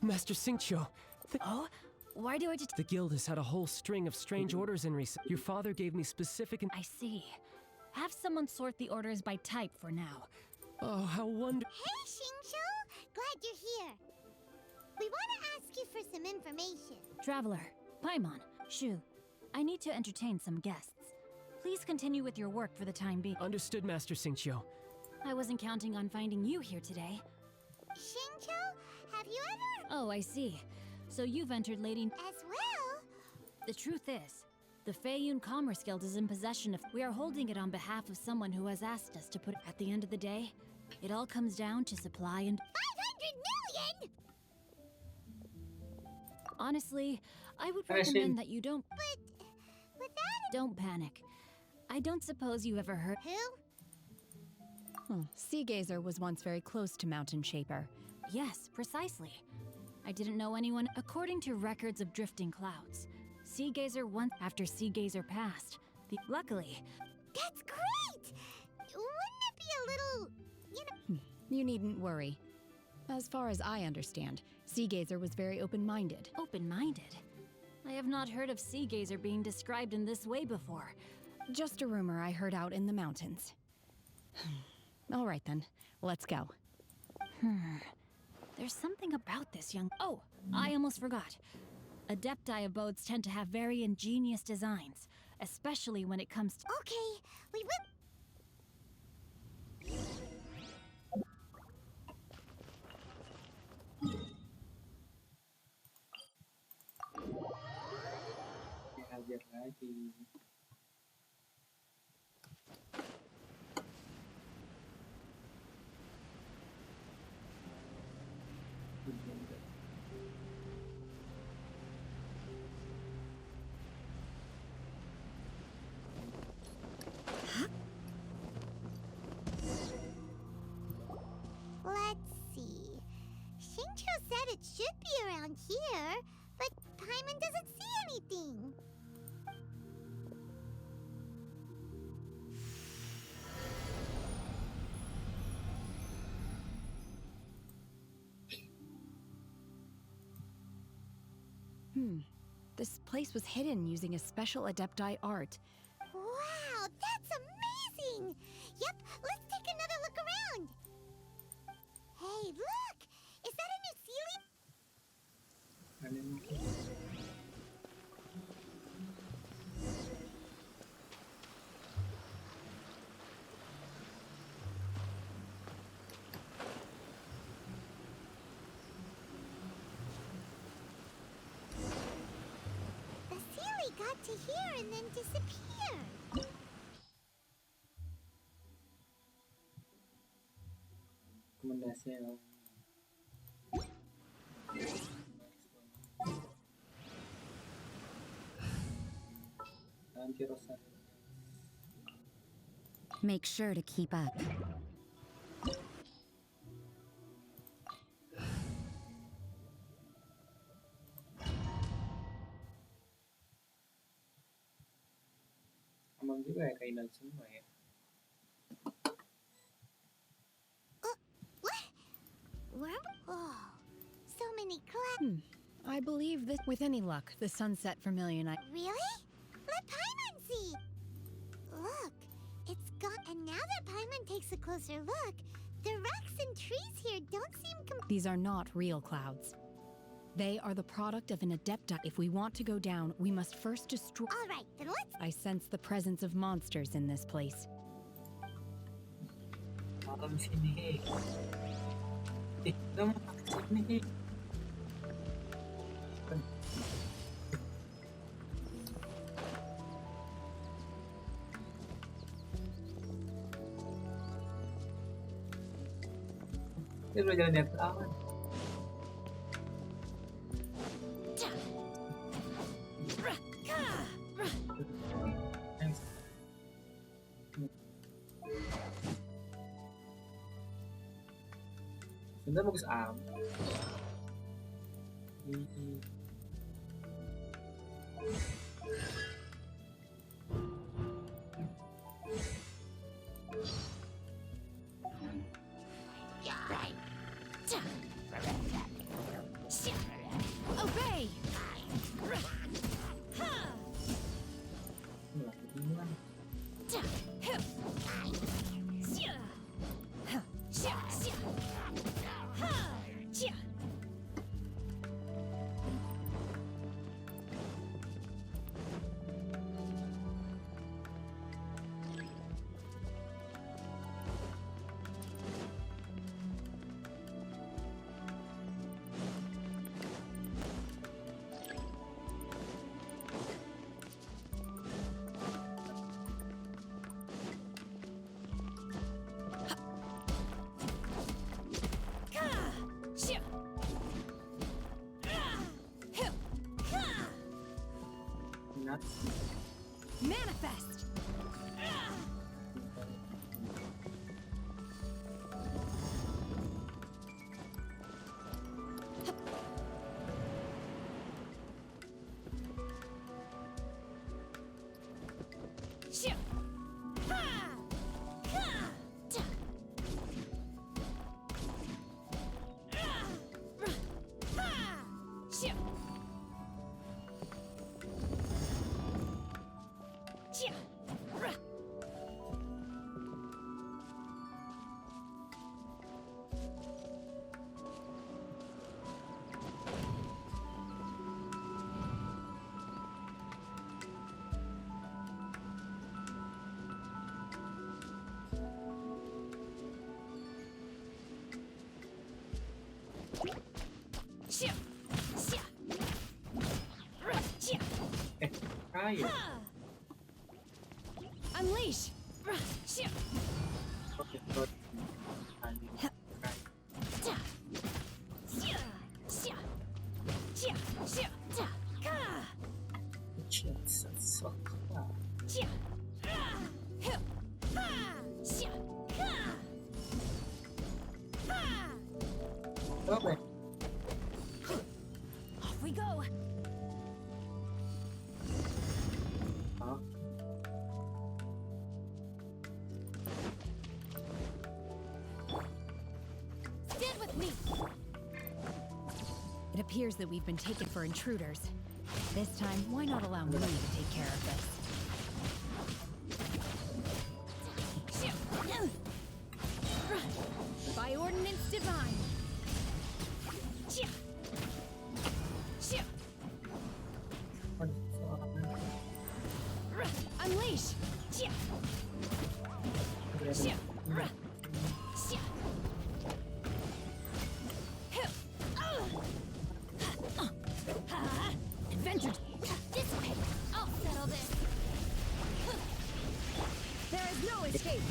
Master Xingqiu, Oh? Why do I just... the guild has had a whole string of strange orders in recent... Your father gave me specific... I see. Have someone sort the orders by type for now. Oh, how wonderful. Hey, Xingqiu! Glad you're here. We want to ask you for some information. Traveler, Paimon, Shu, I need to entertain some guests. Please continue with your work for the time being. Understood, Master Xingqiu. I wasn't counting on finding you here today. Xingqiu, have you ever... Oh, I see. So you've entered Lady... As well? The truth is, the Feiyun Commerce Guild is in possession of... We are holding it on behalf of someone who has asked us to put... At the end of the day, it all comes down to supply and... 500 million?! Honestly, I would recommend that you don't... But... without... Don't panic. I don't suppose you ever heard... Who? Sea Gazer was once very close to Mountain Shaper. Yes, precisely. I didn't know anyone... According to records of drifting clouds, Sea Gazer once... After Sea Gazer passed, luckily... That's great! Wouldn't it be a little... you know... You needn't worry. As far as I understand, Sea Gazer was very open-minded. Open-minded? I have not heard of Sea Gazer being described in this way before. Just a rumor I heard out in the mountains. All right then, let's go. There's something about this young... Oh, I almost forgot. Adepti abodes tend to have very ingenious designs, especially when it comes to... Okay, we will... Hajar lagi. Let's see. Xingqiu said it should be around here, but Paimon doesn't see anything. This place was hidden using a special Adepti art. Wow, that's amazing! Yep, let's take another look around. Hey, look! Is that a new ceiling? Ano yung The ceiling got to here and then disappeared. rekomendasi yang anti rosa. Make sure to keep up. Aman juga ya kainan semua ya. What? Where? Oh, so many clouds. I believe that with any luck, the Sunset Vermilion Really? Let Paimon see. Look, it's gone. And now that Paimon takes a closer look, the rocks and trees here don't seem These are not real clouds. They are the product of an Adepti. If we want to go down, we must first destroy... All right, then let's... I sense the presence of monsters in this place. Malam sini. Kamu sini. Ini udah jalan dari aman. Sebenarnya bagus am. นะ Manifest! Shoo! Ha! Ha! Ta! Ha! Shoo! Chia! Ra! Shoo! Shia! Ra! Chia! เอ๊ะใช่อยู่ Ha! Unleash! Ra! Shoo! ก็เป็นตัวอันนี้ใกล้ Ta! Shia! Shia! Chia! Shia! Ta! Ka! เฉียดสัสสัสค่ะ Chia! Ra! Hu! Ha! Shia! Ka! Ha! ก็เป็น Off we go! อ๋อ Stand with me! It appears that we've been taken for intruders. This time, why not allow me to take care of this? Shoo! Ra! By ordinance divine! Chia! Shoo! คนสองนะ Ra! Unleash! Chia! เรียน Shoo! Ra! Shia! Hu! Ha! Adventure! Dissipate! I'll settle this! There is no escape!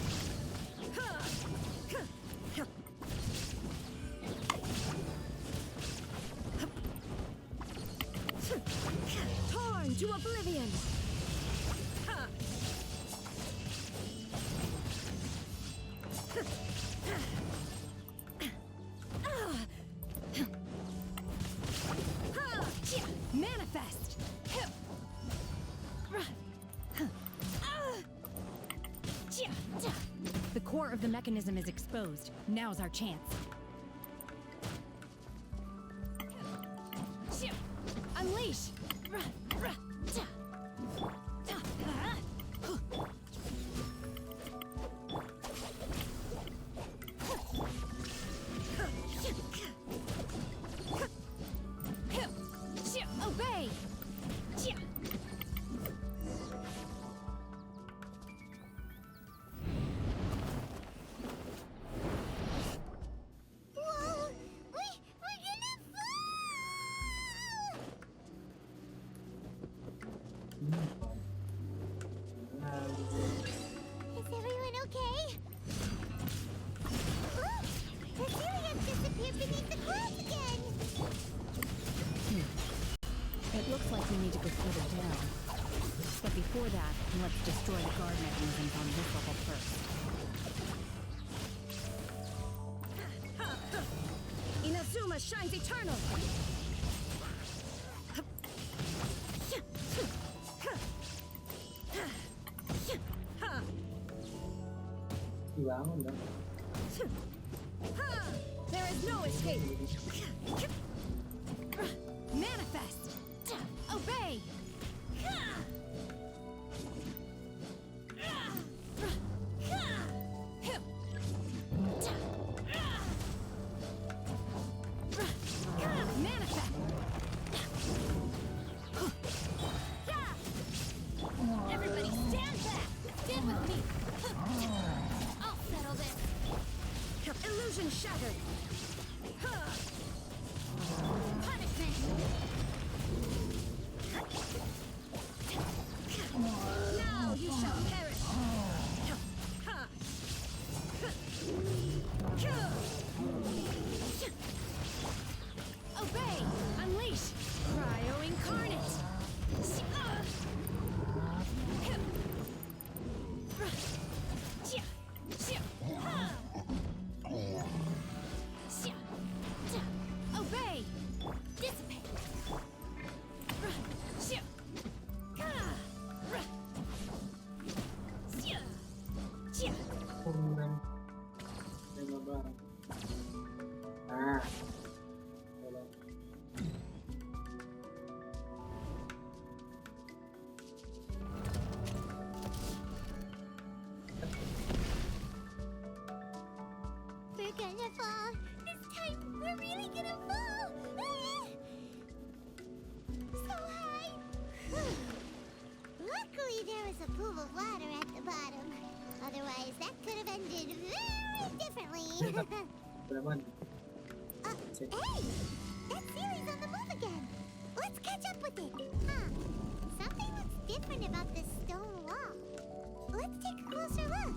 Torn to oblivion! Chia! Manifest! Ra! Chia! Ta! The core of the mechanism is exposed. Now's our chance. Shoo! Unleash! Ra! Ra! Ta! Ta! Ha! Hu! Hu! Shoo! Obey! Chia! Whoa! We're gonna fall! Is everyone okay? Look! The helium disappeared beneath the clouds again! It looks like we need to go further down. But before that, let's destroy the guard mechanisms on this level first. Inazuma shines eternal! Wow, no. There is no escape! Manifest! Ta! Obey! Ha! Ra! Ra! Ha! Hu! Ta! Ra! Ra! Ha! Manifest! Ha! Everybody stand back! Stand with me! I'll settle this! Illusion shattered! Punishment! Now you shall perish! Obey! Unleash! Cryo incarnate! of a ladder at the bottom. Otherwise, that could have ended very differently. Berapa? Hey! That series on the move again. Let's catch up with it. Huh. Something looks different about this stone wall. Let's take a closer look.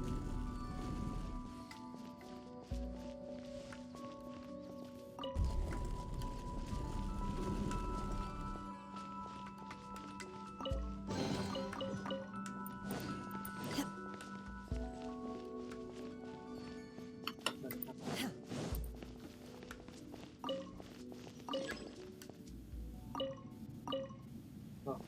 Oh.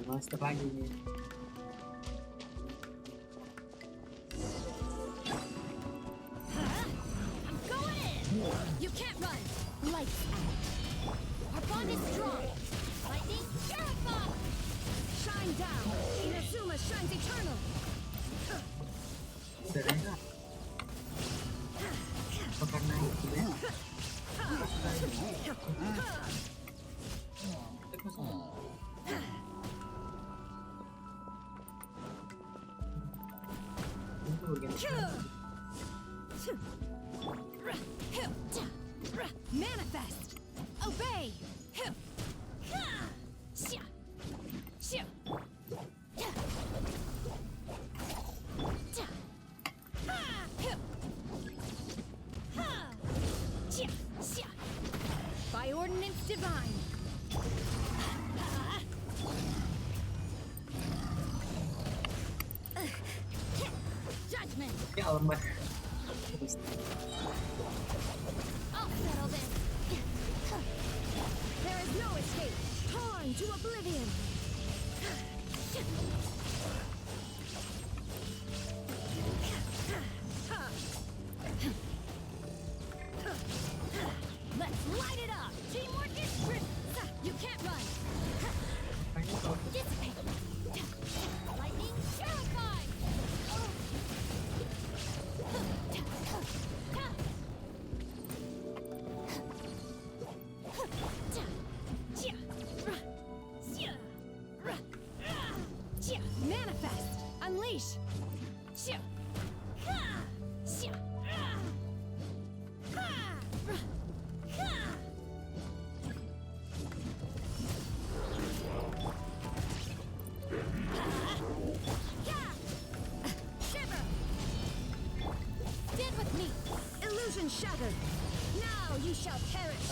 Monster lagi nih. I'm going in! You can't run! Lights out. Our bond is strong! Lightning, purify! Shine down! Inazuma shines eternal! Serena. Apa karena itu ya? Manifest! Obey! By ordinance divine! Judgment! Ya Allah. I'll settle this. There is no escape. Torn to oblivion. Let's light it up. Teamwork is tricky. You can't run. Dissipate. Lightning purified. Manifest! Unleash! Vision shattered. Now you shall perish.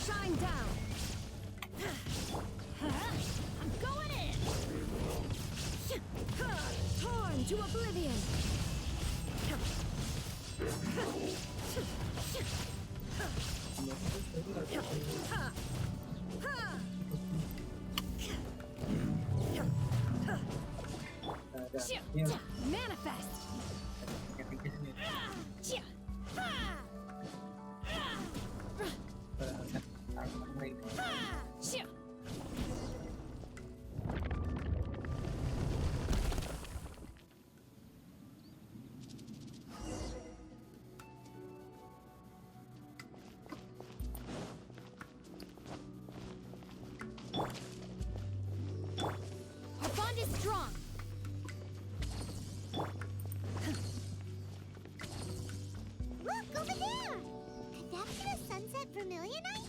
Shine down. I'm going in. Torn to oblivion. Manifest. Our bond is strong. Look, over there! Could that be the sunset vermilionite?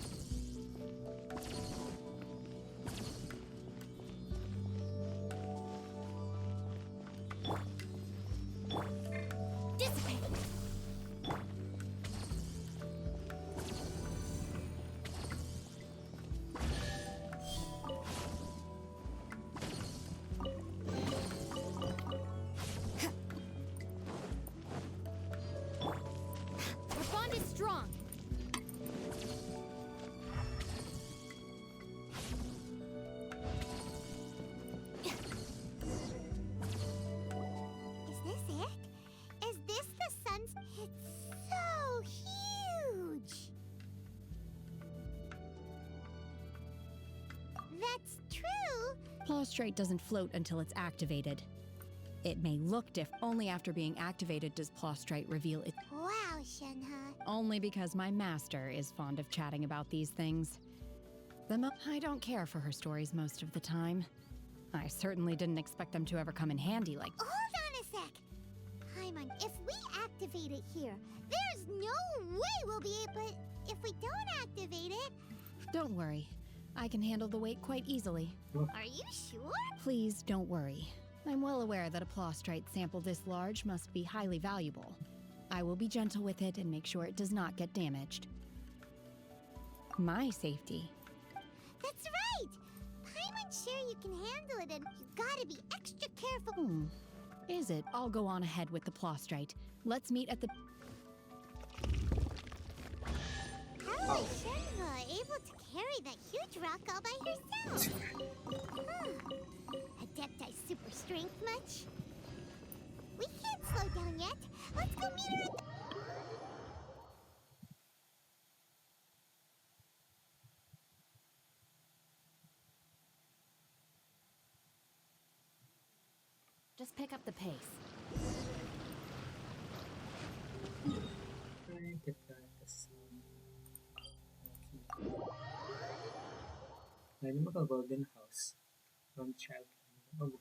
Dissipate. Our bond is strong. Is this it? Is this the sun's... It's so huge! That's true! Plaustrate doesn't float until it's activated. It may look different. Only after being activated does Plaustrate reveal it. Wow, Shenhe. Only because my master is fond of chatting about these things. I don't care for her stories most of the time. I certainly didn't expect them to ever come in handy like. Hold on a sec! Paimon, if we activate it here, there's no way we'll be able... If we don't activate it... Don't worry. I can handle the weight quite easily. Are you sure? Please don't worry. I'm well aware that a Plaustrate sample this large must be highly valuable. I will be gentle with it and make sure it does not get damaged. My safety. That's right! Paimon's sure you can handle it, and you gotta be extra careful. Is it? I'll go on ahead with the Plaustrate. Let's meet at the... How is Shenhe able to carry that huge rock all by herself? Adepti super strength much? We can't slow down yet. Let's go meet her at the... Just pick up the pace. Nah, ini mah ke Golden House. From Child. Oh,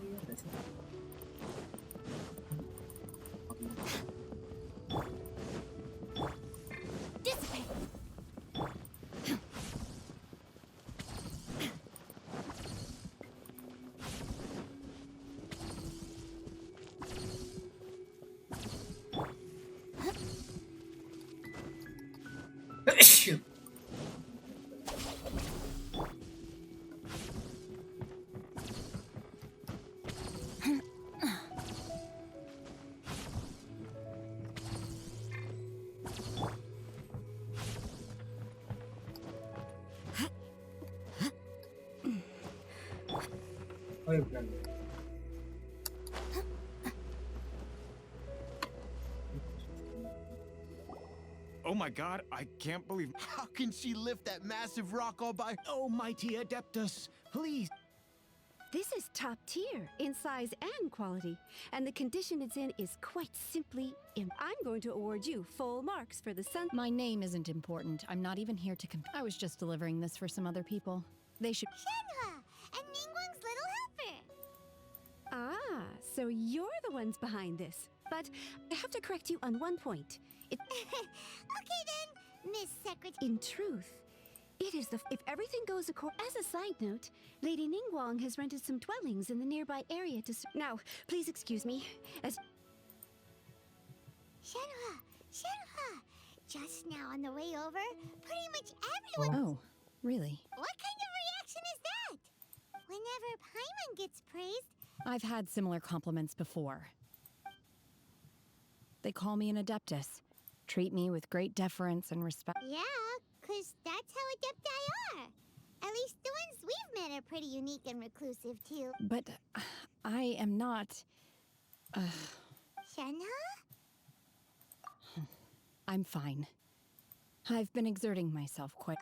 iya, ada sih. Dissipate. Oh, iya benar. Oh my god, I can't believe. How can she lift that massive rock all by... Oh, mighty Adeptus, please. This is top tier in size and quality, and the condition it's in is quite simply I'm going to award you full marks for the sun. My name isn't important. I'm not even here to compete. I was just delivering this for some other people. They should. Shenhe! And Ningguang's little helper! Ah, so you're the ones behind this. But I have to correct you on one point. Okay then, Miss Secretary. In truth, it is the. If everything goes according. As a side note, Lady Ningguang has rented some dwellings in the nearby area to. Now, please excuse me. As. Shenhe! Shenhe! Just now on the way over, pretty much everyone. Oh, really? What kind of reaction is that? Whenever Paimon gets praised, I've had similar compliments before. They call me an adeptus, treat me with great deference and respect. yeah, 'cause that's how adepti are. At least the ones we've met are pretty unique and reclusive too. But I am not. Shenhe? I'm fine. I've been exerting myself quite.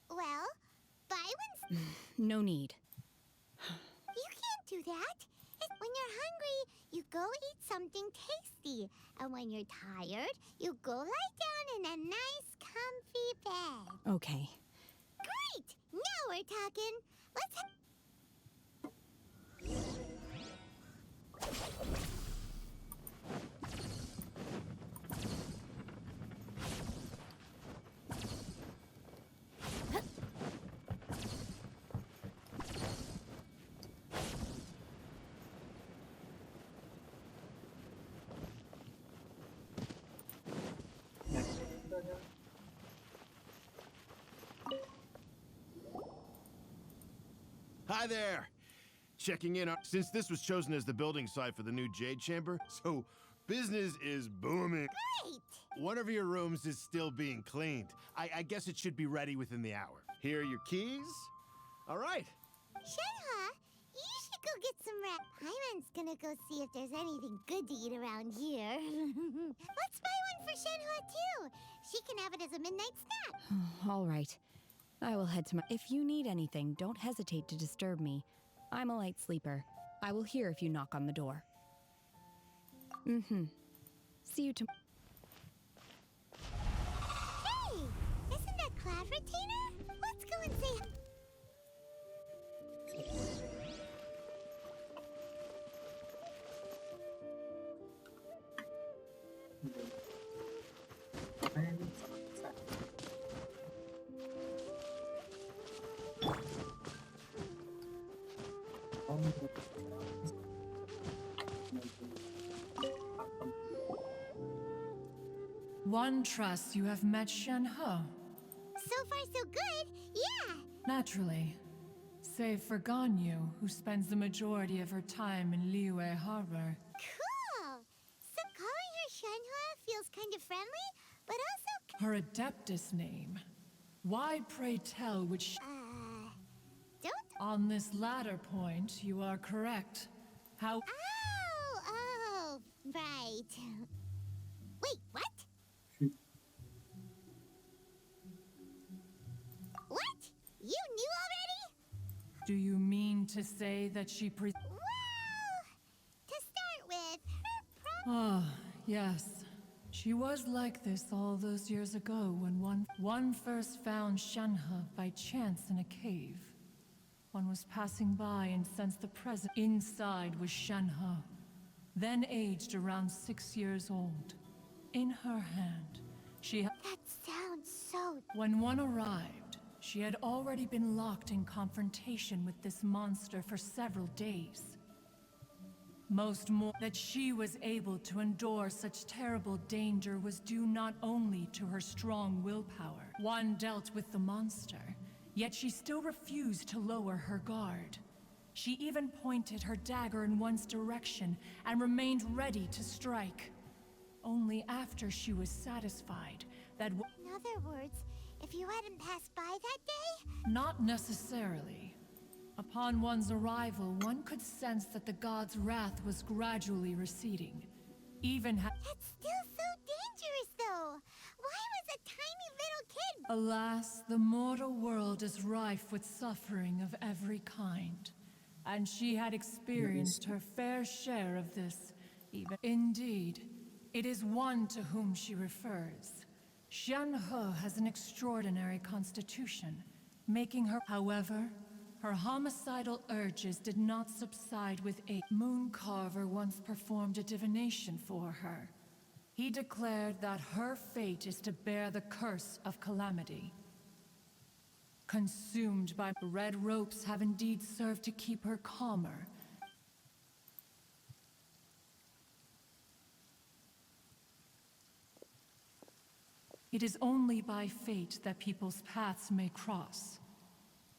Well, Byron's. No need. You can't do that. When you're hungry, you go eat something tasty. And when you're tired, you go lie down in a nice, comfy bed. Okay. Great! Now we're talking. Let's. Hi there! Checking in on. Since this was chosen as the building site for the new Jade Chamber, so business is booming. Great! One of your rooms is still being cleaned. I guess it should be ready within the hour. Here are your keys. All right. Shenhe, you should go get some rest. Paimon's gonna go see if there's anything good to eat around here. Let's buy one for Shenhe too. She can have it as a midnight snack. All right. I will head to my. If you need anything, don't hesitate to disturb me. I'm a light sleeper. I will hear if you knock on the door. See you tomorrow. Hey, isn't that Cloud Retainer? Let's go and say. One trusts you have met Shenhe. So far, so good. Yeah. Naturally. Save for Ganyu, who spends the majority of her time in Liyue Harbor. Cool. So calling her Shenhe feels kind of friendly, but also. Her adeptus name. Why, pray tell, which... Don't. On this latter point, you are correct. How... Oh, right. Wait, what? What? You knew already? Do you mean to say that she Well, to start with, her Ah, yes. She was like this all those years ago when one first found Shenhe by chance in a cave. One was passing by and sensed the presence. Inside was Shenhe, then aged around 6 years old. In her hand, she had... That sounds so... When one arrived, she had already been locked in confrontation with this monster for several days. Most more that she was able to endure such terrible danger was due not only to her strong willpower. One dealt with the monster, yet she still refused to lower her guard. She even pointed her dagger in one's direction and remained ready to strike. Only after she was satisfied that... In other words, if you hadn't passed by that day... Not necessarily. Upon one's arrival, one could sense that the god's wrath was gradually receding. Even That's still so dangerous, though. Why was a tiny little kid... Alas, the mortal world is rife with suffering of every kind. And she had experienced her fair share of this, even... Indeed, it is one to whom she refers. Shenhe has an extraordinary constitution, making her... However, her homicidal urges did not subside with age. Mooncarver once performed a divination for her. He declared that her fate is to bear the curse of calamity. Consumed by red ropes have indeed served to keep her calmer. It is only by fate that people's paths may cross.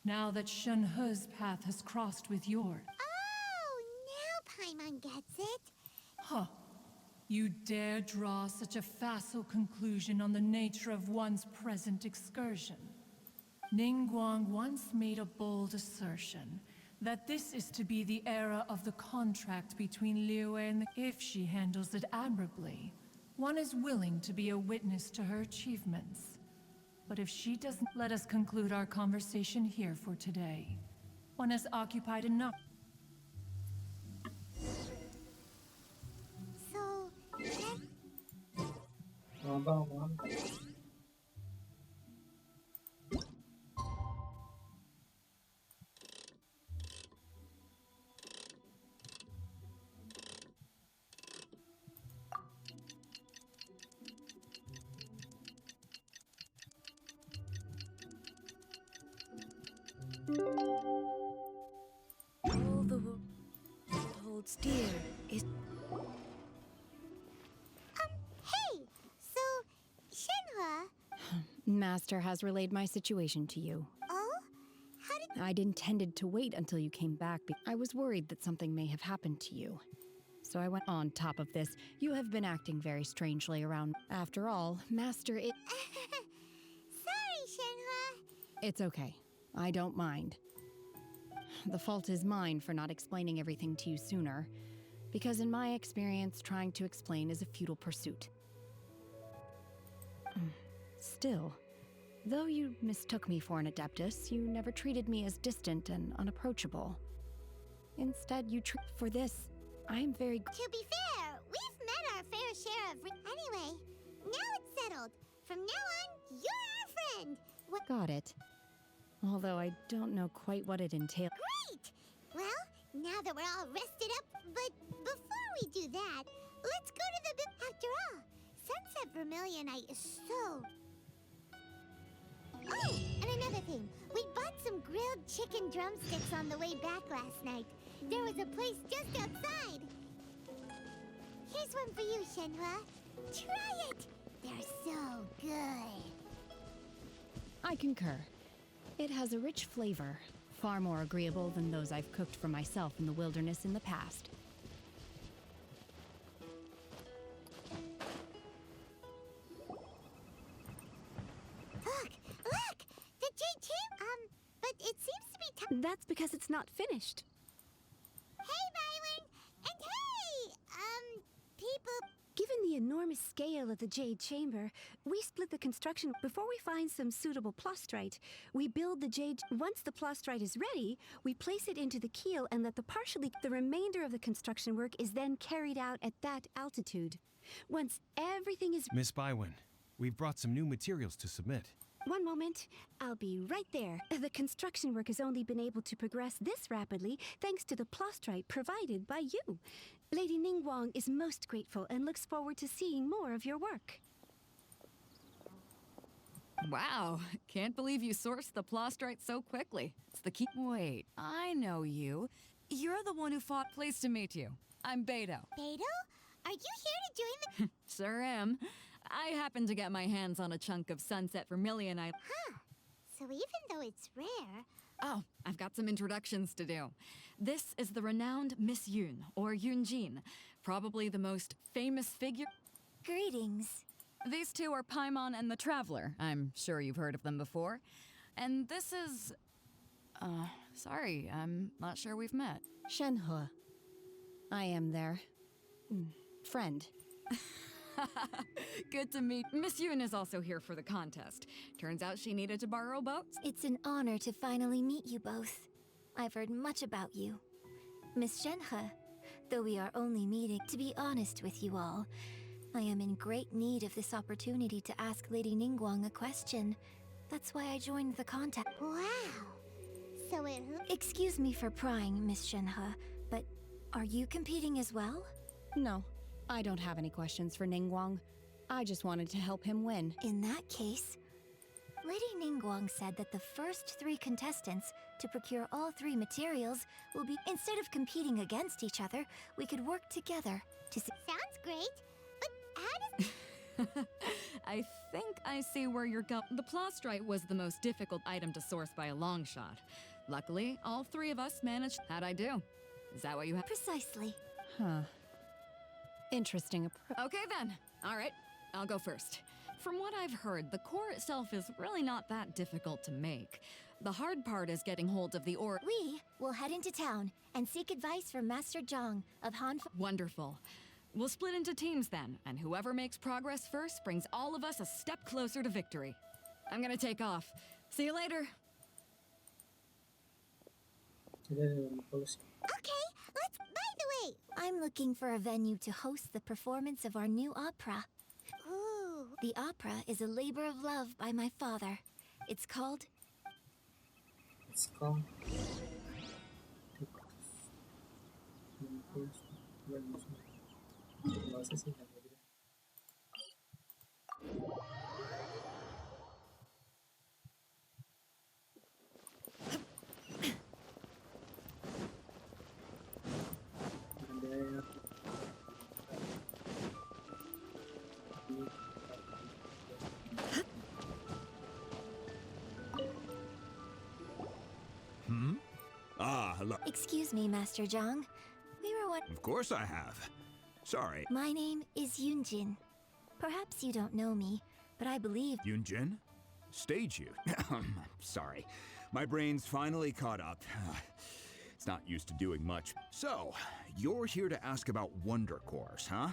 Now that Shenhe's path has crossed with yours. Oh, now Paimon gets it. Huh. You dare draw such a facile conclusion on the nature of one's present excursion. Ningguang once made a bold assertion that this is to be the era of the contract between Liyue and if she handles it admirably, one is willing to be a witness to her achievements. But if she doesn't, let us conclude our conversation here for today. One has occupied enough. So, Mom. All the world holds dear is. hey! So, Shenhe... Master has relayed my situation to you. Oh? How did... I'd intended to wait until you came back. I was worried that something may have happened to you. So I went on top of this. You have been acting very strangely around. After all, Master Sorry, Shenhe. It's okay. I don't mind. The fault is mine for not explaining everything to you sooner. Because in my experience, trying to explain is a futile pursuit. Still, though you mistook me for an Adeptus, you never treated me as distant and unapproachable. Instead, for this, I am very... To be fair, we've met our fair share of... Anyway, now it's settled. From now on, you're our friend. What... Got it. Although I don't know quite what it entails. Great! Well, now that we're all rested up, but before we do that, let's go to the... After all, Sunset Vermilionite is so... Oh, and another thing. We bought some grilled chicken drumsticks on the way back last night. There was a place just outside. Here's one for you, Shenhe. Try it! They're so good. I concur. It has a rich flavor, far more agreeable than those I've cooked for myself in the wilderness in the past. Look! The Jade Chamber! But it seems to be That's because it's not finished. Hey, Byron! And hey! People... Given the enormous scale of the Jade Chamber, we split the construction. Before we find some suitable plastrite, we build the Jade... Once the plastrite is ready, we place it into the keel and let the remainder of the construction work is then carried out at that altitude. Once everything is... Miss Bywin, we've brought some new materials to submit. One moment. I'll be right there. The construction work has only been able to progress this rapidly thanks to the plastrite provided by you. Lady Ningguang is most grateful and looks forward to seeing more of your work. Wow, can't believe you sourced the plastrite so quickly. It's the key. Wait, I know you. You're the one who fought. Pleased to meet you. I'm Beto. Beto? Are you here to join the... Sure am. I happened to get my hands on a chunk of Sunset Vermilionite. Huh. So even though it's rare... Oh, I've got some introductions to do. This is the renowned Miss Yun, or Yunjin, probably the most famous figure. Greetings. These two are Paimon and the Traveler. I'm sure you've heard of them before. And this is... sorry, I'm not sure we've met. Shenhe. I am their... friend. Good to meet. Miss Yun is also here for the contest. Turns out she needed to borrow boats. It's an honor to finally meet you both. I've heard much about you. Miss Shenhe, though we are only meeting, to be honest with you all, I am in great need of this opportunity to ask Lady Ningguang a question. That's why I joined the contest. Wow. So it... Excuse me for prying, Miss Shenhe, but are you competing as well? No. I don't have any questions for Ningguang. I just wanted to help him win. In that case, Lady Ningguang said that the first 3 contestants to procure all 3 materials will be, instead of competing against each other, we could work together to Sounds great, but how does... I think I see where you're going. The plastrite was the most difficult item to source by a long shot. Luckily, all 3 of us managed. How'd I do? Is that what you have? Precisely. Huh. Interesting approach. Okay then. All right, I'll go first. From what I've heard, the core itself is really not that difficult to make. The hard part is getting hold of the ore. We will head into town and seek advice from Master Zhang of Han. Wonderful. We'll split into teams then, and whoever makes progress first brings all of us a step closer to victory. I'm gonna take off. See you later. Okay, let's... By the way... I'm looking for a venue to host the performance of our new opera. Ooh. The opera is a labor of love by my father. It's called... Hello. Excuse me, Master Zhang. We were what? Of course I have. Sorry. My name is Yunjin. Perhaps you don't know me, but I believe... Yunjin? Stage you? Sorry. My brain's finally caught up. It's not used to doing much. So, you're here to ask about wonder cores, huh?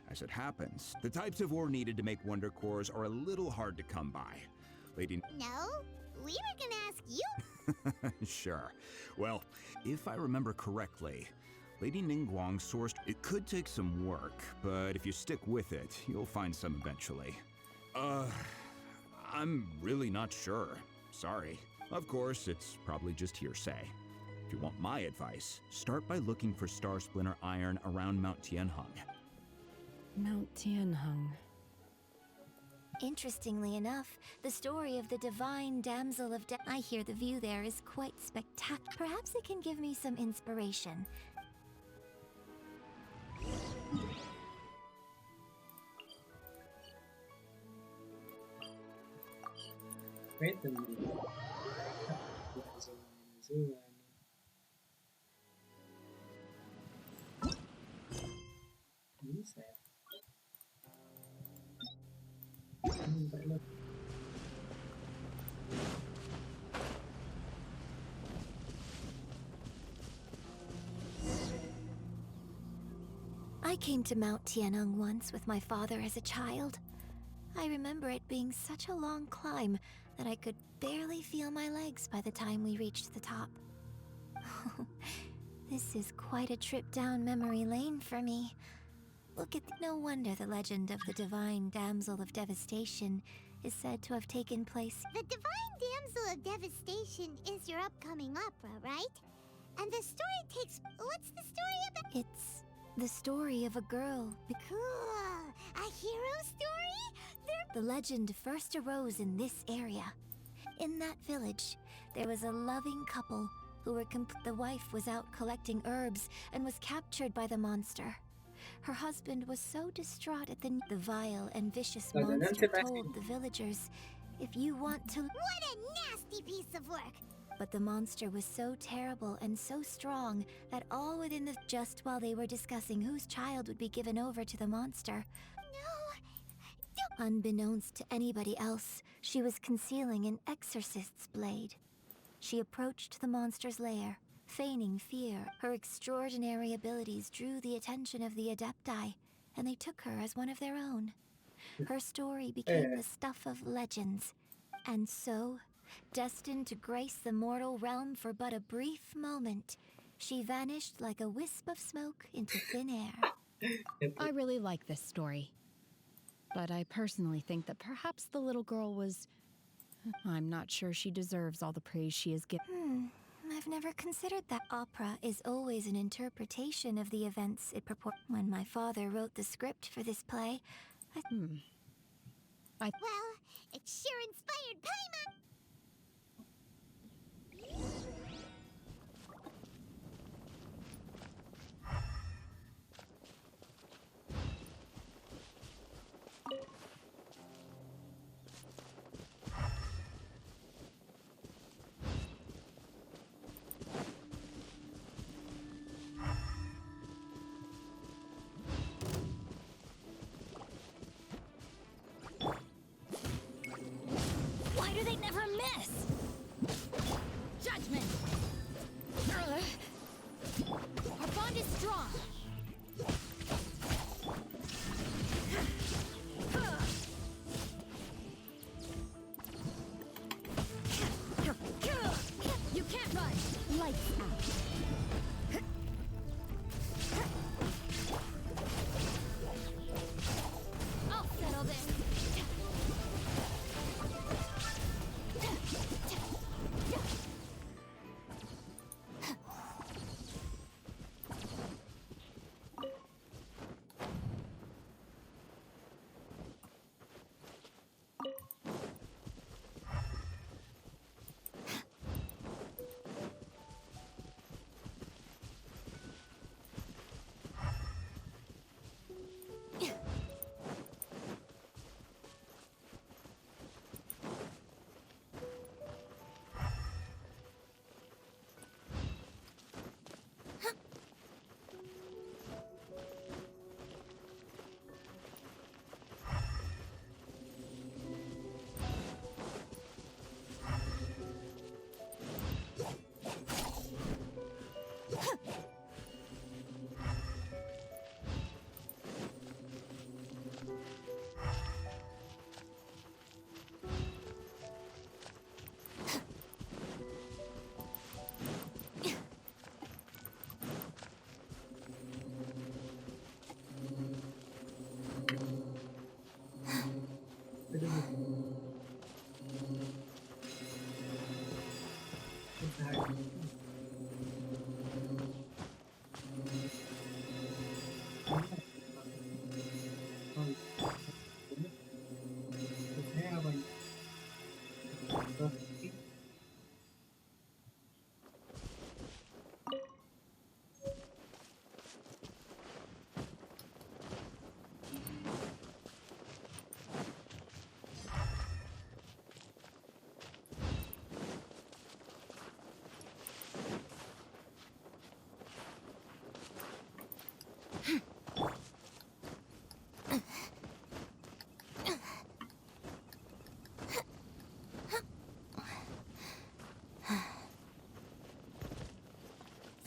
As it happens, the types of ore needed to make wonder cores are a little hard to come by. Lady... No, we were gonna ask you. Sure. Well, if I remember correctly, Lady Ningguang sourced... It could take some work, but if you stick with it, you'll find some eventually. I'm really not sure. Sorry. Of course, it's probably just hearsay. If you want my advice, start by looking for Star Splinter iron around Mount Tianheng. Mount Tianheng. Interestingly enough, the story of the divine damsel of I hear the view there is quite spectacular. Perhaps it can give me some inspiration. Wait a minute. Bisa ya? I came to Mount Tianheng once with my father as a child. I remember it being such a long climb that I could barely feel my legs by the time we reached the top. This is quite a trip down memory lane for me. Look at no wonder the legend of the divine damsel of devastation is said to have taken place. The divine damsel of devastation is your upcoming opera, right? And the story takes... What's the story about? It's the story of a girl. Cool! A hero story? The legend first arose in this area. In that village, there was a loving couple who were the wife was out collecting herbs and was captured by the monster. Her husband was so distraught at the vile and vicious monster told the villagers, if you want to... What a nasty piece of work! But the monster was so terrible and so strong that all within the... Just while they were discussing whose child would be given over to the monster... Unbeknownst to anybody else, she was concealing an exorcist's blade. She approached the monster's lair, feigning fear. Her extraordinary abilities drew the attention of the Adepti, and they took her as one of their own. Her story became the stuff of legends, and so, destined to grace the mortal realm for but a brief moment, she vanished like a wisp of smoke into thin air. I really like this story. But I personally think that perhaps the little girl was... I'm not sure she deserves all the praise she is given. I I've never considered that. Opera is always an interpretation of the events it purports. When my father wrote the script for this play, Well, it sure inspired Paimon! Why do they never miss? Judgment! Our bond is strong! You can't run! Lights out! I'll settle this!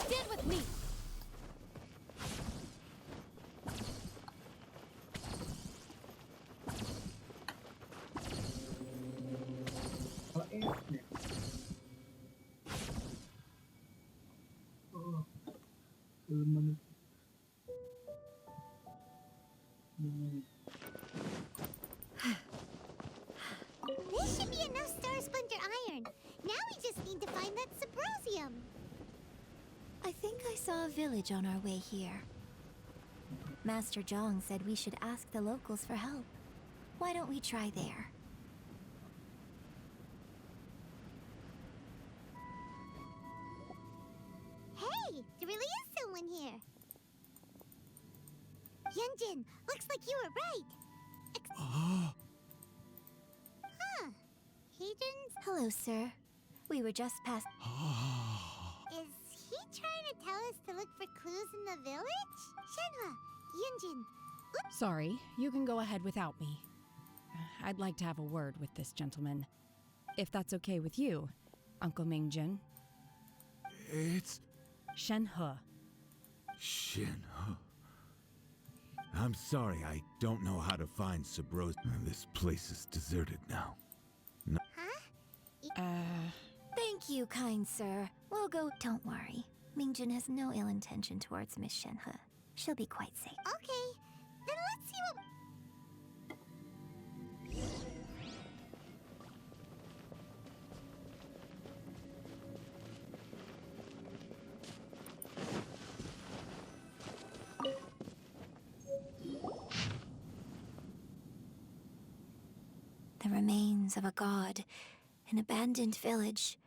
Stand with me! This should be enough Star Splinter Iron. Now we just need to find that Subrosium. I think I saw a village on our way here. Master Zhang said we should ask the locals for help. Why don't we try there? Hey, there really is someone here. Yunjin, looks like you were right. Huh. Heijin's... Hello, sir. We were just past... Is he trying to tell us to look for clues in the village? Shenhe, Yunjin. Sorry, you can go ahead without me. I'd like to have a word with this gentleman. If that's okay with you, Uncle Mingjin. It's... Shenhe. Shenhe. I'm sorry, I don't know how to find Subros. This place is deserted now. No. Thank you, kind sir. We'll go. Don't worry. Mingjin has no ill intention towards Miss Shenhe. She'll be quite safe. Okay, then let's see what... The remains of a god. An abandoned village.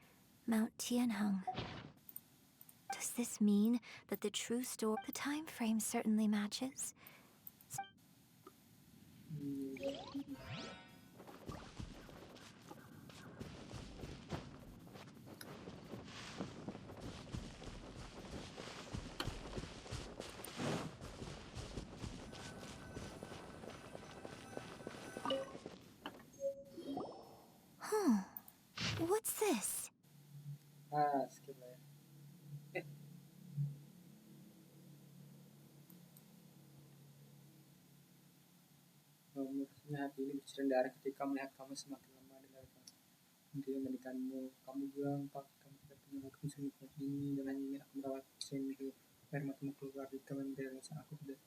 Mount Tianheng. Does this mean that the true story... The time frame certainly matches. Huh. What's this? Skip lah ya. Rasanya hati ini berceceran darah ketika melihat kamu semakin lemah dengan hentikan menikahmu. Kamu bilang, Pak, kamu tidak punya waktu senikmat ini dan hanya ingin aku merawat Shenhe. Air matamu keluar di kamu merasa aku tidak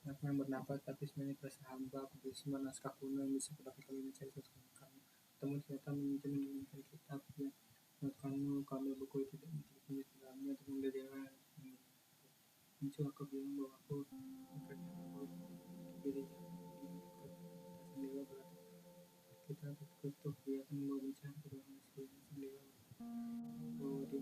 pernah bernapas, tapi sebenarnya terasa hamba. Aku berisiman naskah kuno yang bisa kudapat kami mencari sosok kamu. Ketemu ternyata menunjukkan kitab yang menurut kamu buku itu tidak punya dalamnya untuk membeli dewa. Muncul aku bilang bahwa aku bukan aku dirinya dewa berarti kita tertutup dia akan membawa bencana ke dalam manusia dewa bahwa dia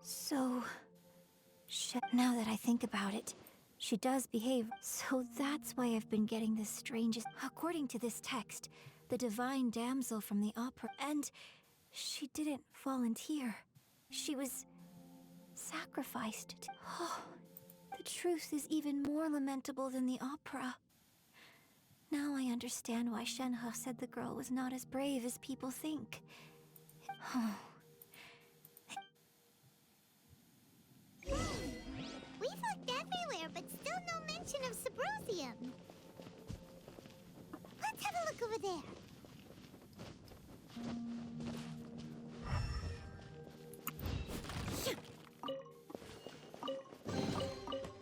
So, now that I think about it, she does behave. So that's why I've been getting the strangest. According to this text, the divine damsel from the opera, and she didn't volunteer. She was sacrificed. Oh, the truth is even more lamentable than the opera. Now I understand why Shenhe said the girl was not as brave as people think. Oh. We've looked everywhere, but still no mention of Symposium. Let's have a look over there.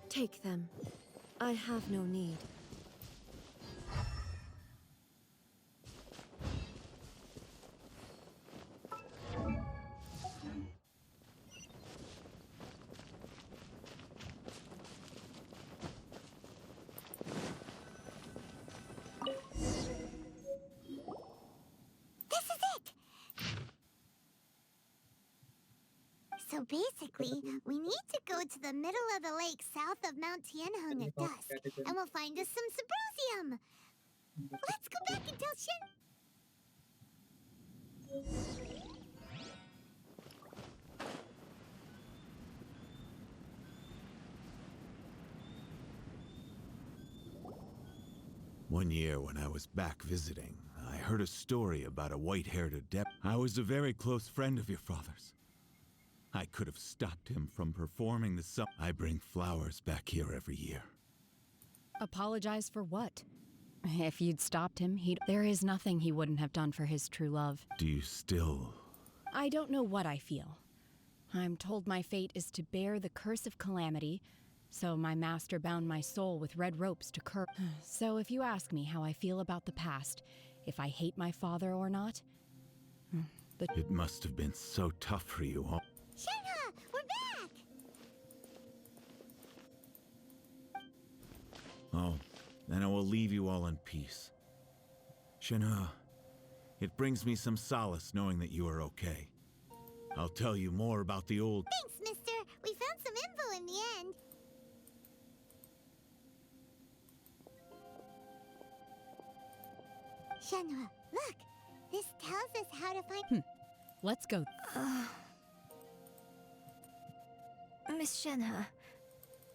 Take them. I have no need. So basically, we need to go to the middle of the lake south of Mount Tianheng at dusk, and we'll find us some Symposium. Let's go back and tell Shen. One year when I was back visiting, I heard a story about a white-haired adept. I was a very close friend of your father's. I could have stopped him from performing the song. I bring flowers back here every year. Apologize for what? If you'd stopped him, there is nothing he wouldn't have done for his true love. Do you still... I don't know what I feel. I'm told my fate is to bear the curse of calamity, so my master bound my soul with red ropes to curse. So if you ask me how I feel about the past, if I hate my father or not... It must have been so tough for you all. Shenhe, we're back! Oh, then I will leave you all in peace. Shenhe, it brings me some solace knowing that you are okay. I'll tell you more about the old... Thanks, mister. We found some info in the end. Shenhe, look! This tells us how to find... Let's go. Miss Shenhe,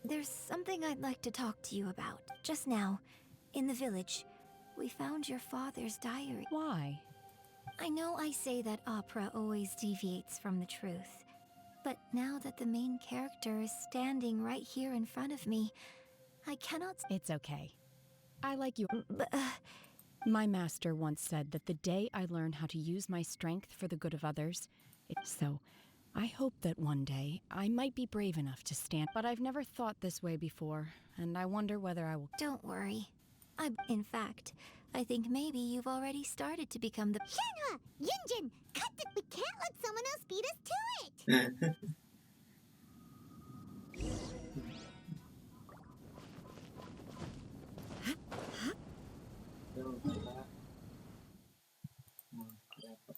there's something I'd like to talk to you about. Just now, in the village, we found your father's diary. Why? I know I say that opera always deviates from the truth, but now that the main character is standing right here in front of me, I cannot... It's okay. I like you. My master once said that the day I learn how to use my strength for the good of others, so I hope that one day I might be brave enough to stand. But I've never thought this way before, and I wonder whether I will... Don't worry. In fact, I think maybe you've already started to become the... Shenhe! Yunjin! Cut it! We can't let someone else beat us to it! Dapat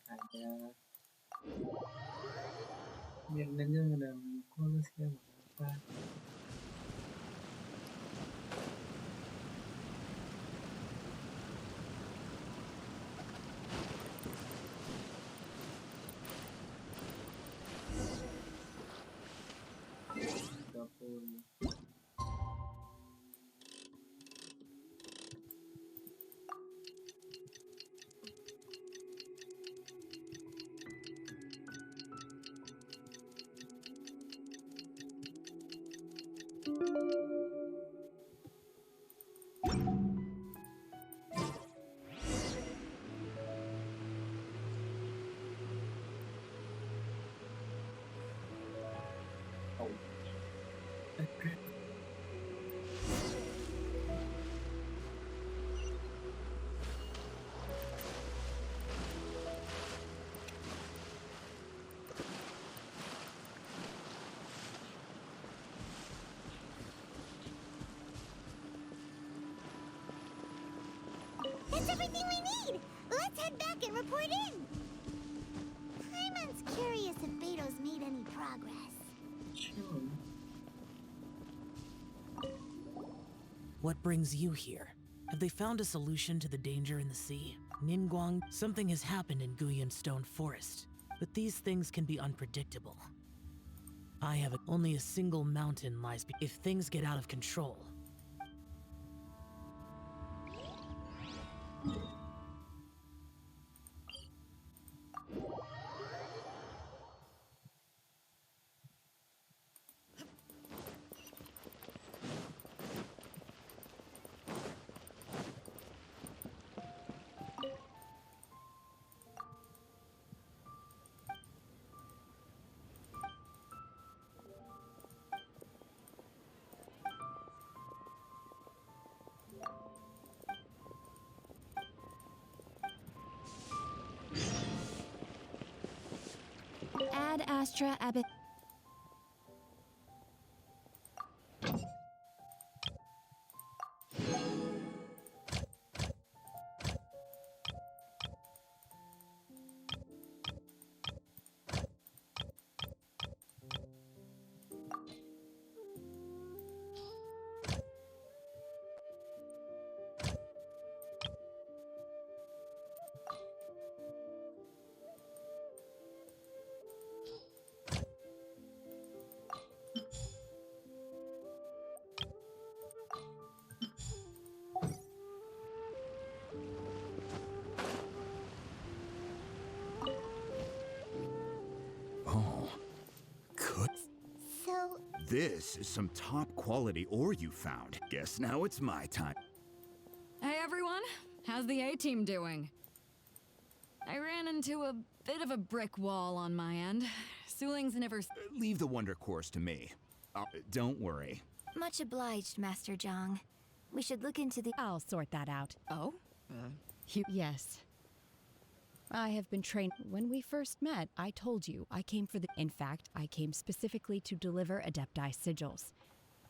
aja. Mirnanya udah mengkolos ya, apa? That's everything we need! Let's head back and report in! Paimon's curious if Beto's made any progress. Sure. What brings you here? Have they found a solution to the danger in the sea? Ningguang, something has happened in Guyan Stone Forest, but these things can be unpredictable. I have only a single mountain lies if things get out of control. Ad Astra Abbot. So... This is some top quality ore you found. Guess now it's my time. Hey everyone, how's the A-team doing? I ran into a bit of a brick wall on my end. Suling's never... Leave the wonder course to me. Don't worry. Much obliged, Master Zhang. We should look into the... I'll sort that out. Oh? Yes. I have been trained. When we first met, I told you I came for the... In fact, I came specifically to deliver Adepti sigils.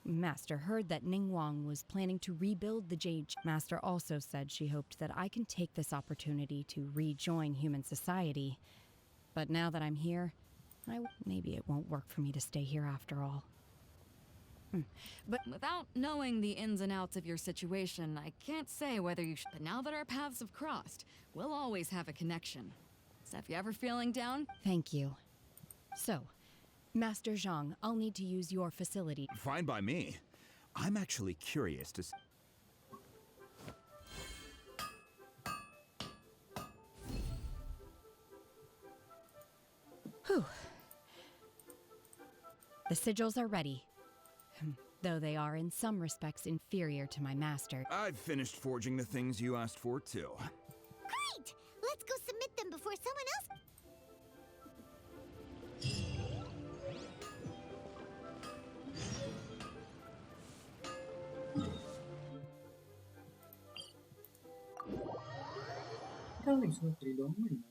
Master heard that Ningguang was planning to rebuild the Jade. Master also said she hoped that I can take this opportunity to rejoin human society. But now that I'm here, maybe it won't work for me to stay here after all. But without knowing the ins and outs of your situation, I can't say whether you should. But now that our paths have crossed, we'll always have a connection. So if you're ever feeling down... Thank you. So, Master Zhang, I'll need to use your facility. Fine by me. I'm actually curious to... Whew. The sigils are ready. Though they are in some respects inferior to my master. I've finished forging the things you asked for, too. Great! Let's go submit them before someone else... Kan langsung jadi domain.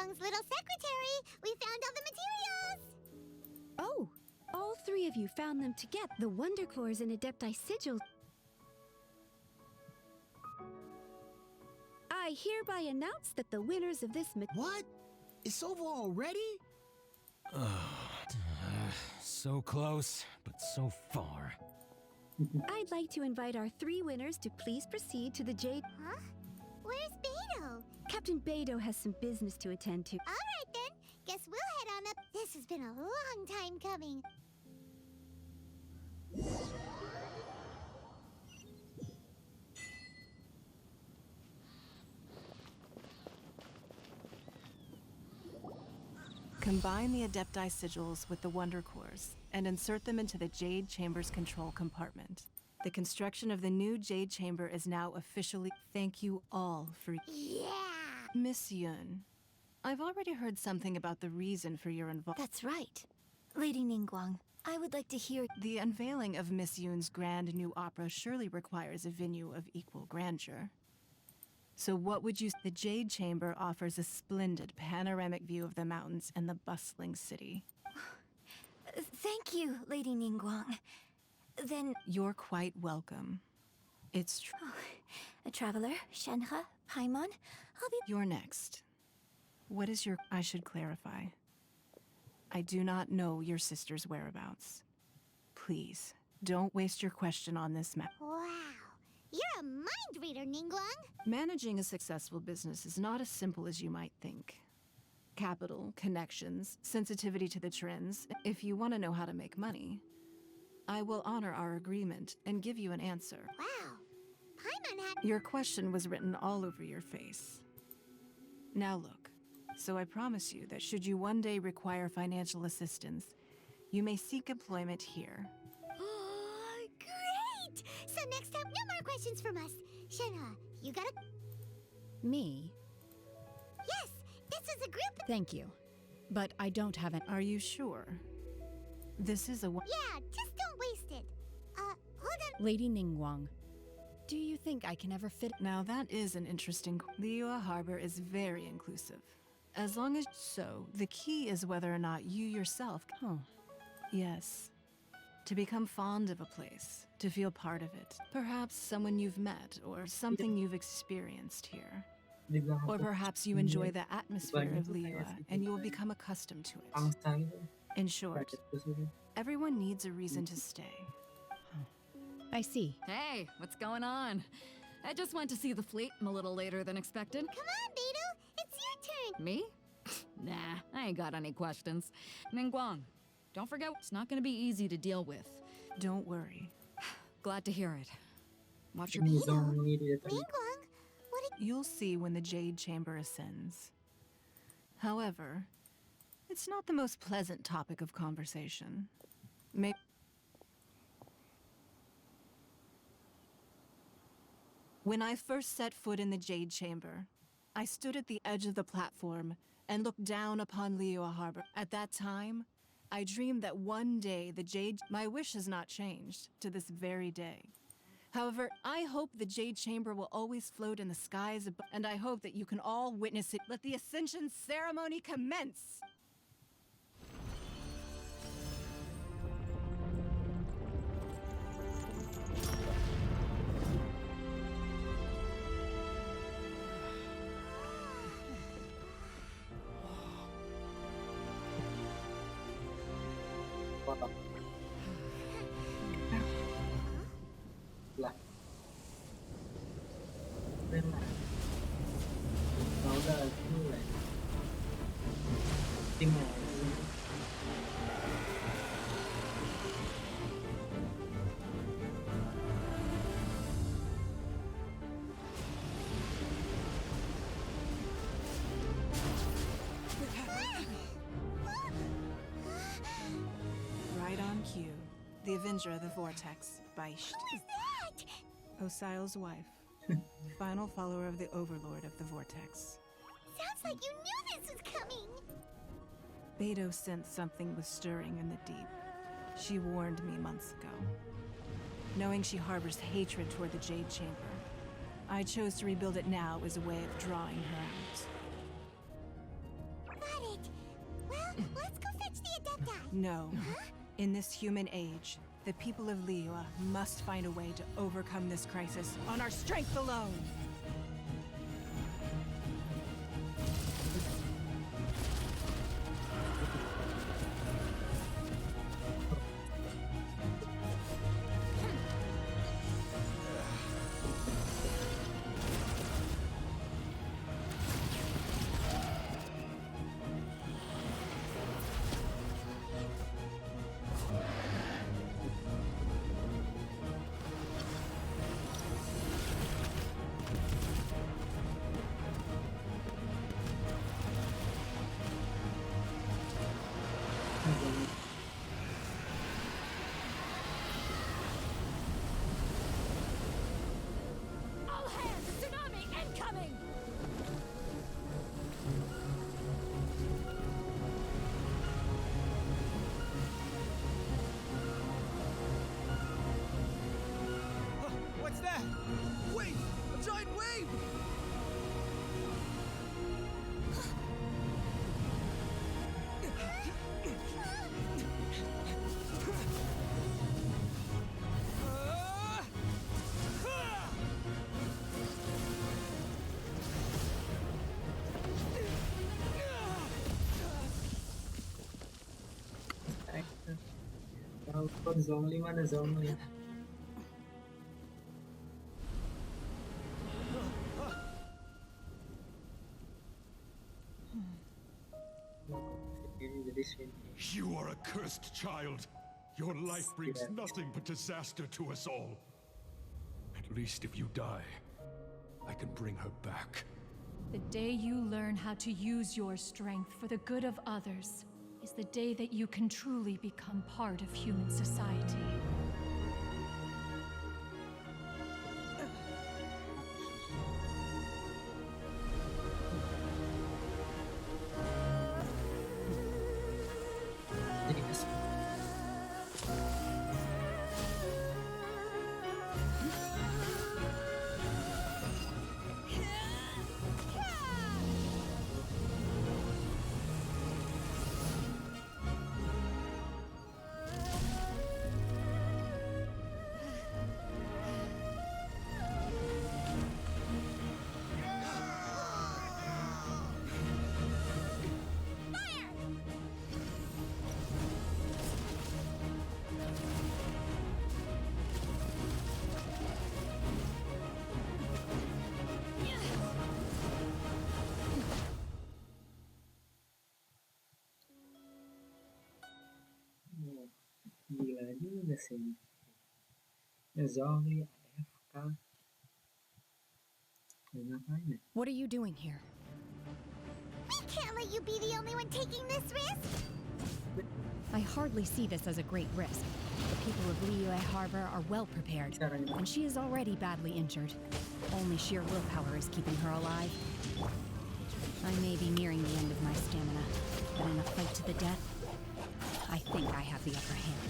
Ningguang's little secretary. We found all the materials. Oh, all three of you found them together. The Wonder Cores and Adepti Sigil. I hereby announce that the winners of this What? It's over already? So close, but so far. I'd like to invite our three winners to please proceed to the Jade. Huh? Where's Beto? Captain Beto has some business to attend to. All right then. Guess we'll head on up. This has been a long time coming. Combine the Adepti Sigils with the Wonder Cores and insert them into the Jade Chamber's control compartment. The construction of the new Jade Chamber is now officially. Thank you all for. Yeah! Miss Yun, I've already heard something about the reason for your involvement. That's right. Lady Ningguang, I would like to hear. The unveiling of Miss Yun's grand new opera surely requires a venue of equal grandeur. So what would you... The Jade Chamber offers a splendid panoramic view of the mountains and the bustling city. Thank you, Lady Ningguang. Then... You're quite welcome. It's true. A traveler, Shenhe, Paimon, I'll be... You're next. What is your... I should clarify. I do not know your sister's whereabouts. Please, don't waste your question on this map. Wow. You're a mind reader, Ningguang. Managing a successful business is not as simple as you might think. Capital, connections, sensitivity to the trends. If you want to know how to make money, I will honor our agreement and give you an answer. Wow. Paimon had... Your question was written all over your face. Now look, so I promise you that should you one day require financial assistance, you may seek employment here. Great! So next time, no more questions from us. Shenhe, you gotta... Me? Yes, this is a group... Thank you. But I don't have an... Are you sure? This is a... Yeah, just don't waste it. Hold on. Lady Ningguang, do you think I can ever fit... Now that is an interesting... Liyue Harbor is very inclusive. As long as... So, the key is whether or not you yourself... Oh. Yes. To become fond of a place, to feel part of it. Perhaps someone you've met, or something you've experienced here. Or perhaps you enjoy the atmosphere of Liyue, and you will become accustomed to it. In short, everyone needs a reason to stay. I see. Hey, what's going on? I just went to see the fleet. I'm a little later than expected. Come on, Beto. It's your turn. Me? Nah, I ain't got any questions. Ningguang, don't forget, it's not gonna be easy to deal with. Don't worry. Glad to hear it. Watch your... Ningguang, what did... You'll see when the Jade Chamber ascends. However, it's not the most pleasant topic of conversation. When I first set foot in the Jade Chamber, I stood at the edge of the platform and looked down upon Liyue Harbor. At that time, I dreamed that one day the Jade... My wish has not changed to this very day. However, I hope the Jade Chamber will always float in the skies above, and I hope that you can all witness it. Let the Ascension ceremony commence! Lah. Keren lah. Nah, udah mulai. Tinggal. Right on cue. The Avenger of the Vortex, Beisht. Who is that? Osial's wife. Final follower of the Overlord of the Vortex. Sounds like you knew this was coming. Beto sensed something was stirring in the deep. She warned me months ago. Knowing she harbors hatred toward the Jade Chamber, I chose to rebuild it now as a way of drawing her out. No. In this human age, the people of Liyue must find a way to overcome this crisis on our strength alone. All hands, tsunami incoming! What's that? Wait! A giant wave! Tahu kok Zhongli mana Zhongli? Ini jadi Shenhe. You are a cursed child. Your life brings nothing but disaster to us all. At least if you die, I can bring her back. The day you learn how to use your strength for the good of others is the day that you can truly become part of human society. Jadi kesel. Gila juga sih. Zhongli AFK. Ngapain ya? What are you doing here? We can't let you be the only one taking this risk! I hardly see this as a great risk. The people of Liyue Harbor are well prepared, and she is already badly injured. Only sheer willpower is keeping her alive. I may be nearing the end of my stamina, but in a fight to the death, I think I have the upper hand.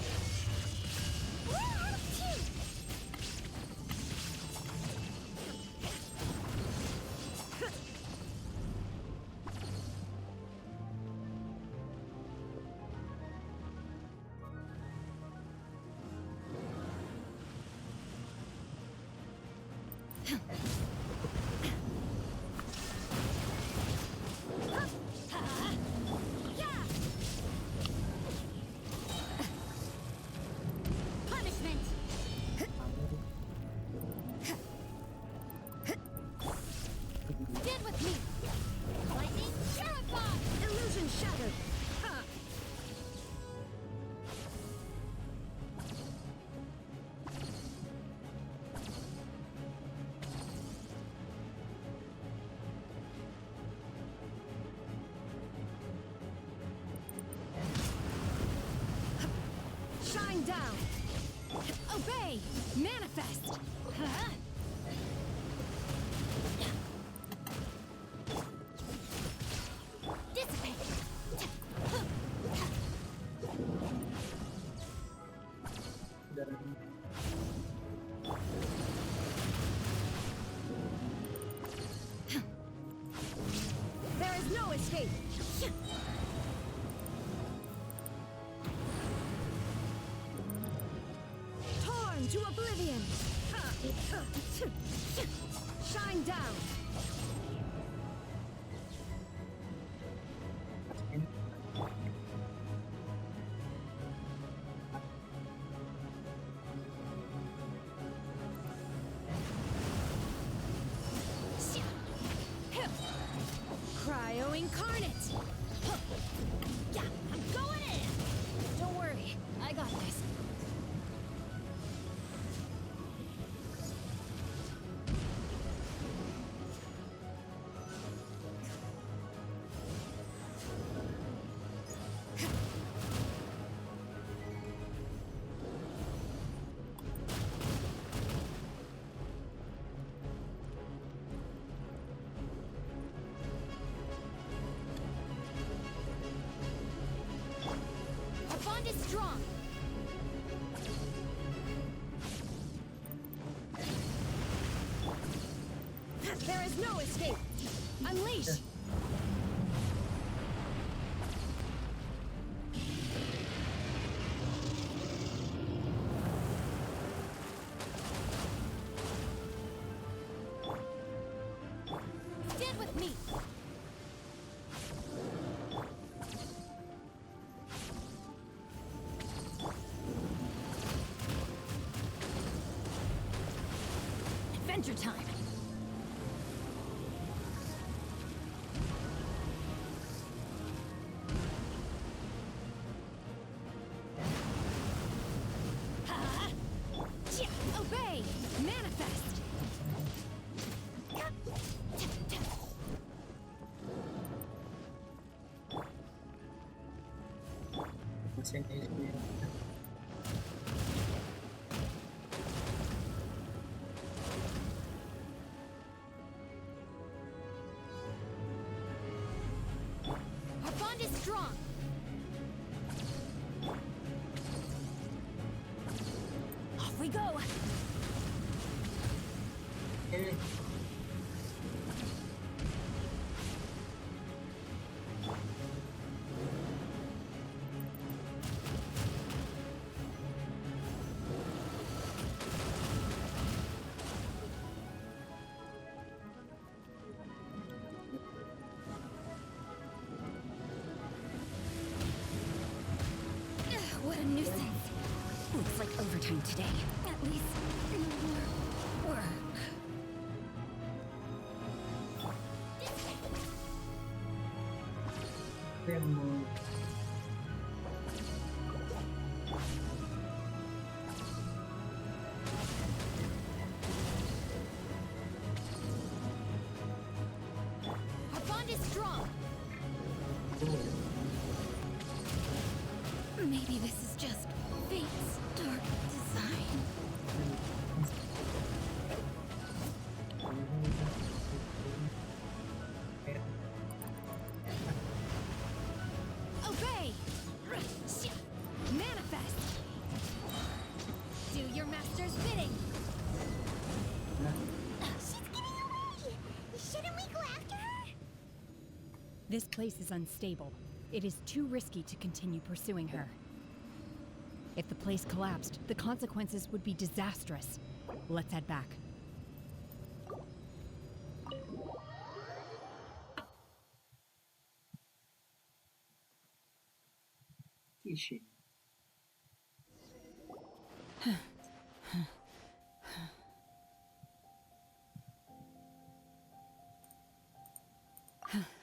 Punishment! Stand with me! Lightning purified! Illusion shattered! Ha! Shine down! Obey! Manifest! Huh? Dissipate! There is no escape! oblivion! Shine down! Cryo incarnate! Yeah, I'm going in! Don't worry, I got this. Our bond is strong. There is no escape. Unleash. Stand with me. Adventure time. Ha! Yeah, obey. Manifest. Masih ada HP. Our bond is strong. Off we go. What a nuisance. Looks like overtime today. At least no more work. Our bond is strong. Maybe this is just fate's dark design. Obey! Manifest! Do your master's bidding! She's getting away! Shouldn't we go after her? This place is unstable. It is too risky to continue pursuing her. If the place collapsed, the consequences would be disastrous. Let's head back. Genshin.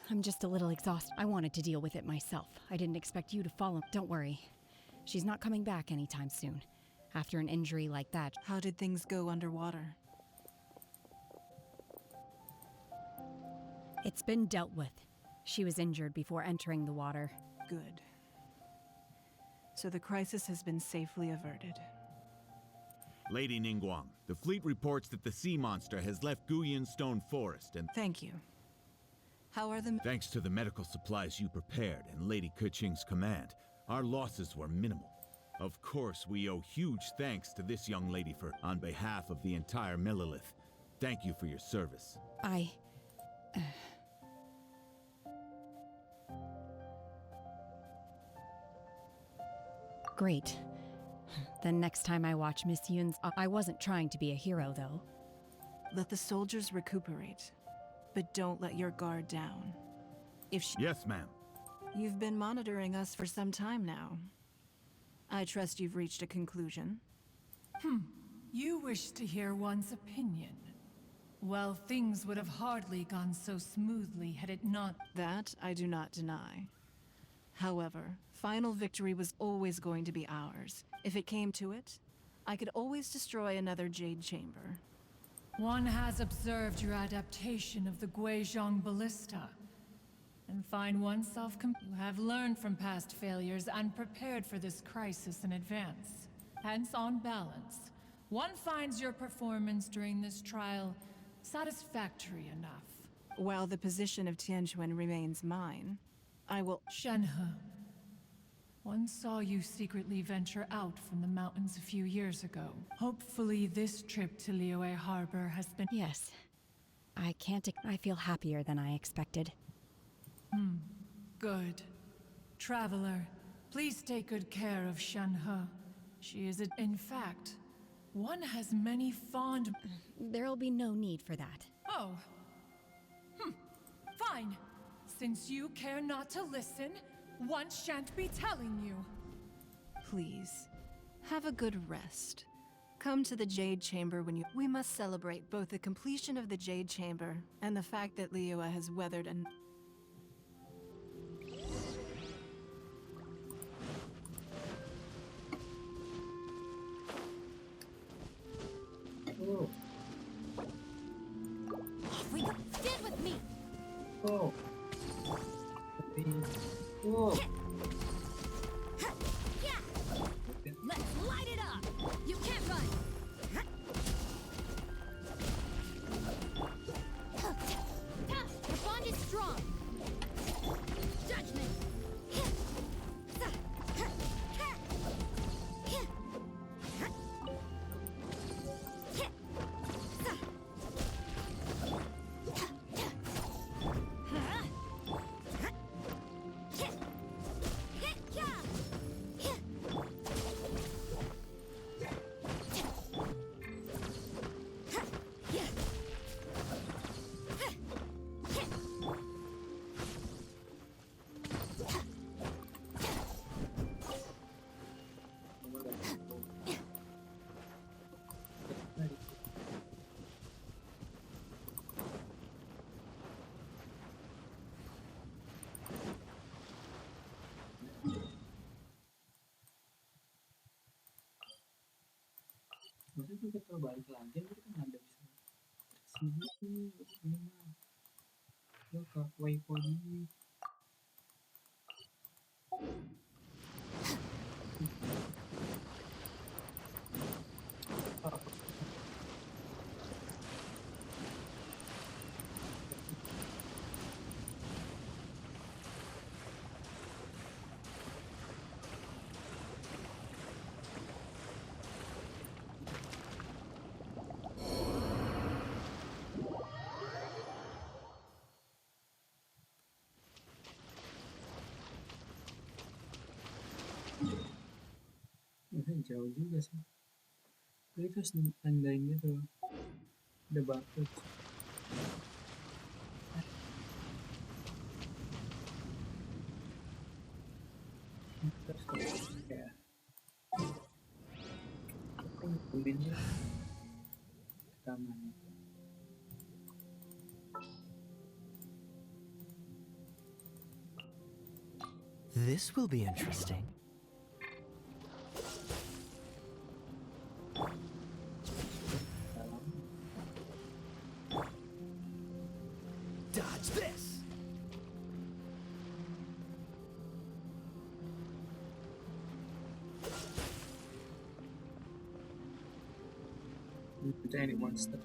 I'm just a little exhausted. I wanted to deal with it myself. I didn't expect you to follow. Don't worry. She's not coming back anytime soon. After an injury like that. How did things go underwater? It's been dealt with. She was injured before entering the water. Good. So the crisis has been safely averted. Lady Ningguang, the fleet reports that the sea monster has left Guyan Stone Forest and... Thank you. How are the... Thanks to the medical supplies you prepared and Lady Keqing's command, our losses were minimal. Of course, we owe huge thanks to this young lady on behalf of the entire Millelith. Thank you for your service. Great. Then next time I watch Miss Yoon's... I wasn't trying to be a hero, though. Let the soldiers recuperate, but don't let your guard down. If she... Yes, ma'am. You've been monitoring us for some time now. I trust you've reached a conclusion. You wish to hear one's opinion. Well, things would have hardly gone so smoothly had it not... That I do not deny. However, final victory was always going to be ours. If it came to it, I could always destroy another Jade Chamber. One has observed your adaptation of the Guizhong Ballista, and find oneself you have learned from past failures and prepared for this crisis in advance. Hence, on balance, one finds your performance during this trial satisfactory enough. While the position of Tianquan remains mine, I will... Shenhe, one saw you secretly venture out from the mountains a few years ago. Hopefully this trip to Liyue Harbor has been... Yes. I feel happier than I expected. Good. Traveler, please take good care of Shenhe. She is in fact, one has many fond... There'll be no need for that. Oh. Fine. Since you care not to listen, one shan't be telling you. Please, have a good rest. Come to the Jade Chamber when you... We must celebrate both the completion of the Jade Chamber and the fact that Liyue has weathered an... Oh. Off we go. Stand with me. Oh. Oh. Let's light it up. You can't run. Your bond is strong. Judgment. Maksudnya kita balik lagi, kita kan ada bisa sini ini mah lo ke waypoint ini. Jauh juga sih. Tapi itu harus nandain gitu. Udah bagus. Terus kayak kemudian rekaman. This will be interesting. Dodge this! Anyone step.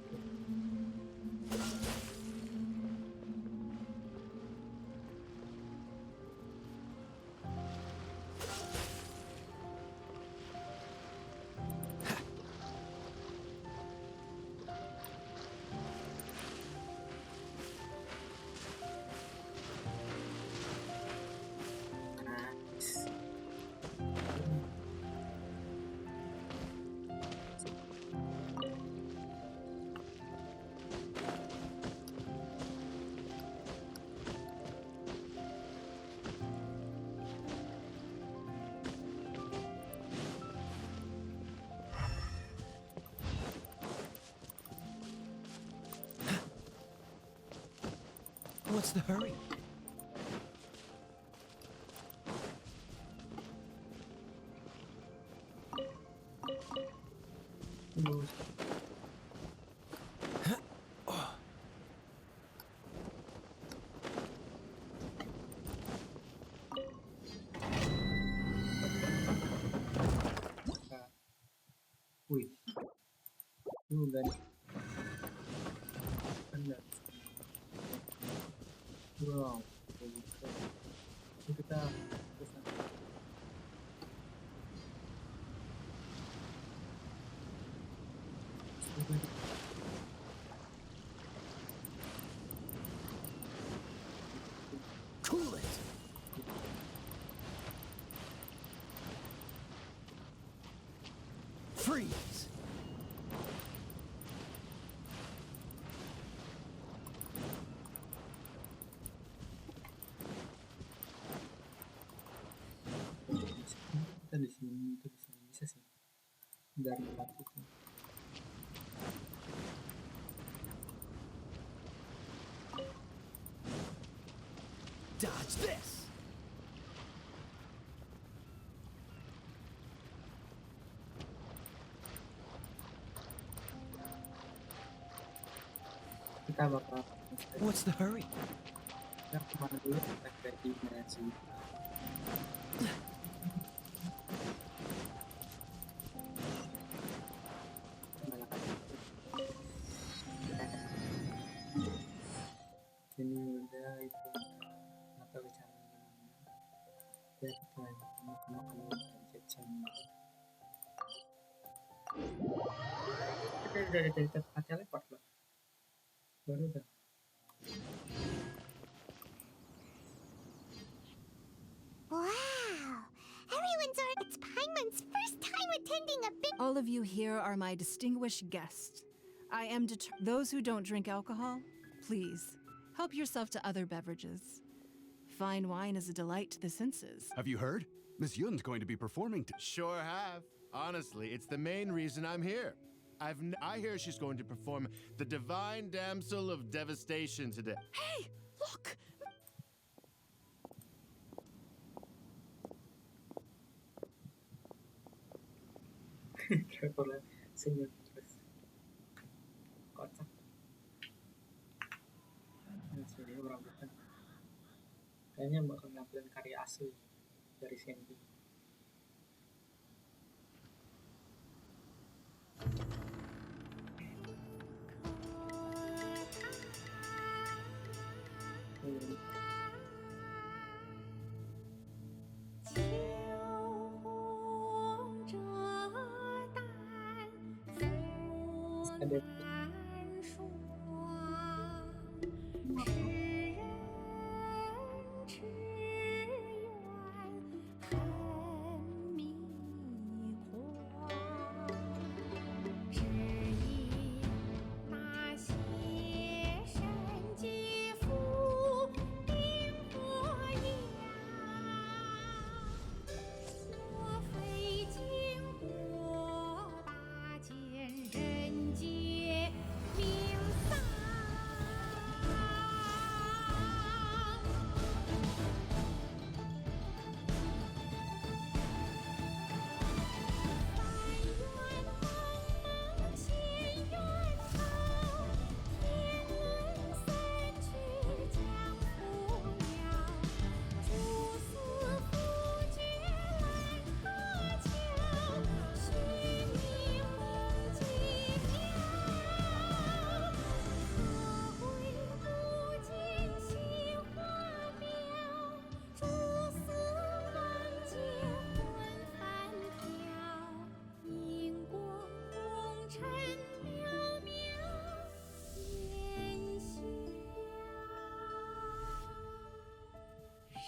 What's the hurry? Wih, juga nih. Benar. Wow, ini kita bisa. Cool it. Freeze. Kita di sini bisa sih dari batu itu. Dodge this. Kita bakal What's the hurry? kita kemana dulu kita ke dimensi. Ini udah itu atau bicara gimana? Ya kita mau Genshin. Kita udah dari tempat teleport loh. Baru udah. Wow! Everyone's on. It's Paimon's first time attending a big. All of you here are my distinguished guests. I am those who don't drink alcohol, please, help yourself to other beverages. Fine wine is a delight to the senses. Have you heard? Miss Yun's going to be performing. Sure have. Honestly, it's the main reason I'm here. I hear she's going to perform the Divine Damsel of Devastation today. Hey, look! Traveler senyum terus. Kocak. Nah, sini orang bukan. Kayaknya bakal ngambilin karya asli dari Shenhe. Ada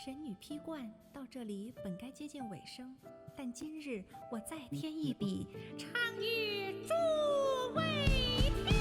神女披冠到这里本该接近尾声，但今日我再添一笔，唱与诸位听。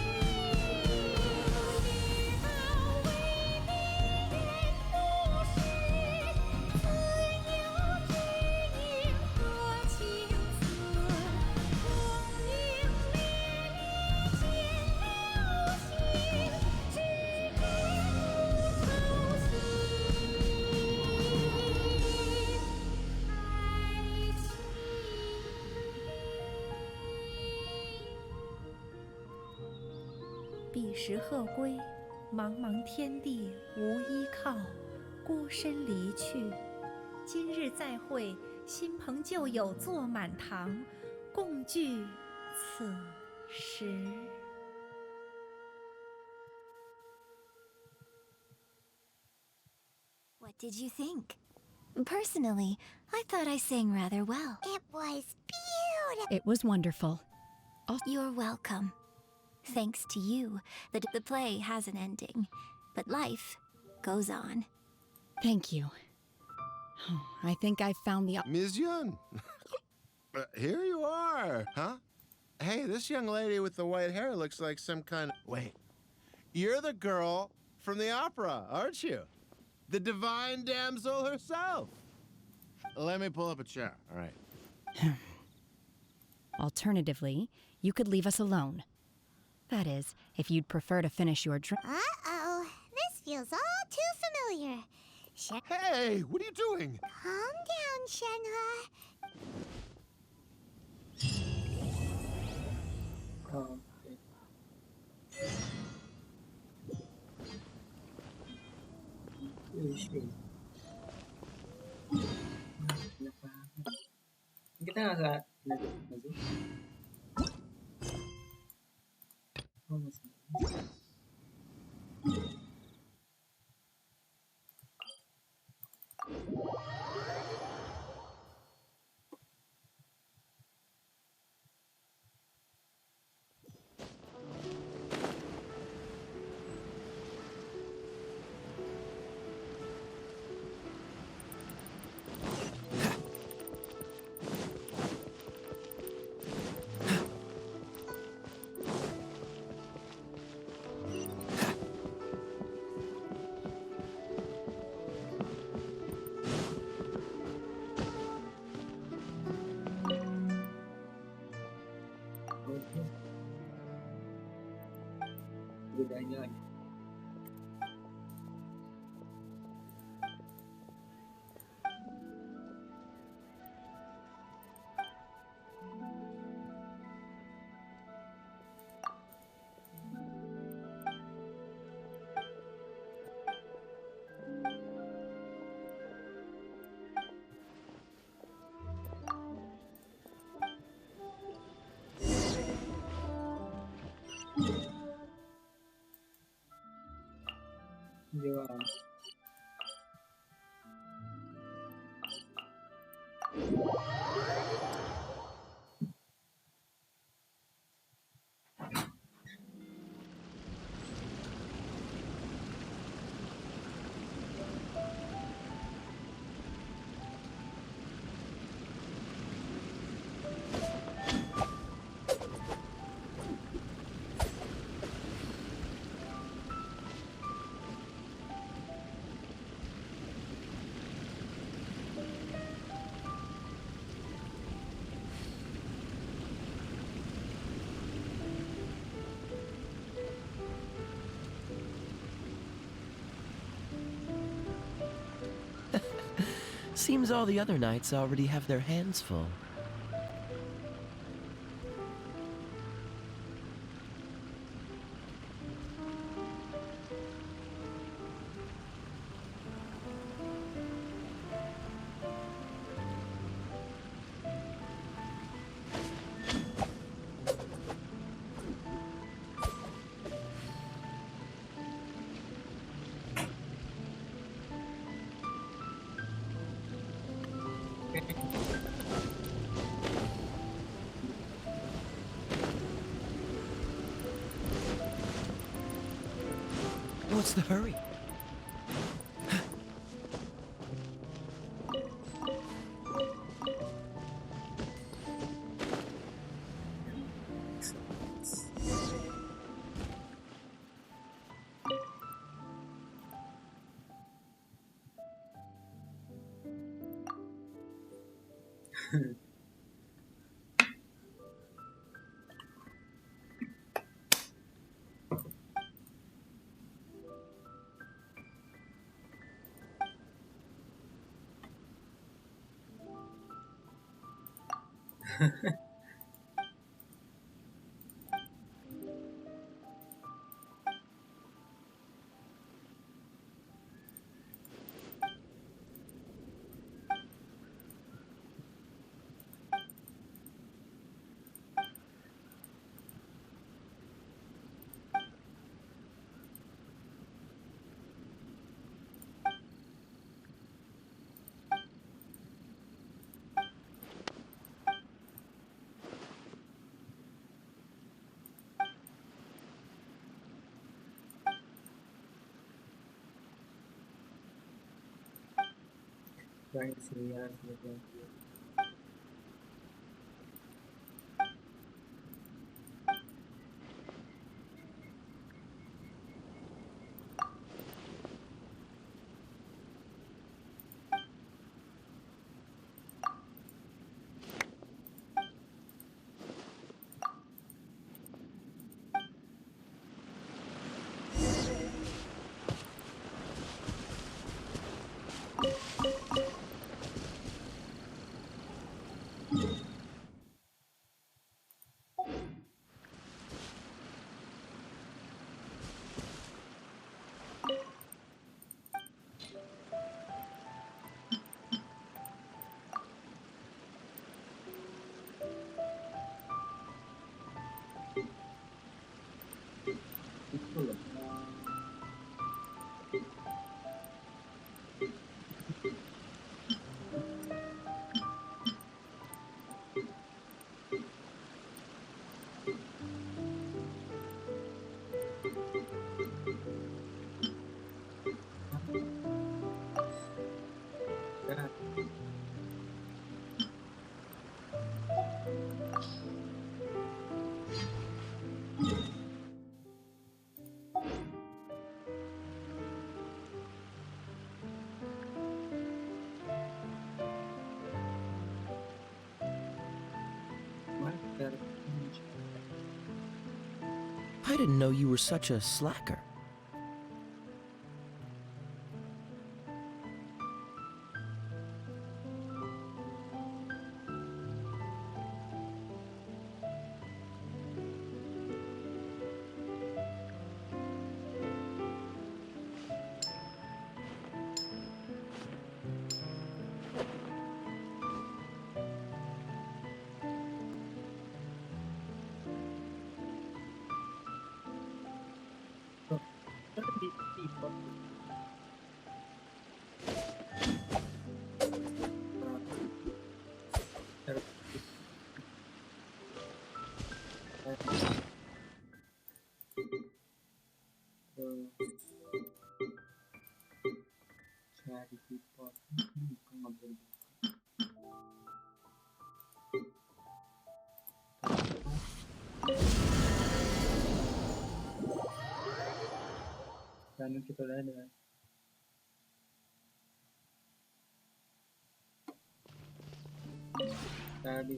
彼时鹤归，茫茫天地无依靠，孤身离去。今日再会，新朋旧友坐满堂，共聚此时。What did you think? Personally, I thought I sang rather well. It was beautiful. It was wonderful. You're welcome. Thanks to you, the play has an ending, but life goes on. Thank you. I think I found the... Ms. Yun! Here you are, huh? Hey, this young lady with the white hair looks like some kind of... Wait. You're the girl from the opera, aren't you? The divine damsel herself. Let me pull up a chair, all right? Alternatively, you could leave us alone. That is, if you'd prefer to finish your drink. Uh-oh. This feels all too familiar. Hey, what are you doing? Calm down, Shenhe. Kita nggak saat bedanya aja. Jual. Seems all the other knights already have their hands full. What's the hurry? Trying to see us with them. I didn't know you were such a slacker. Kanan kita udah ada.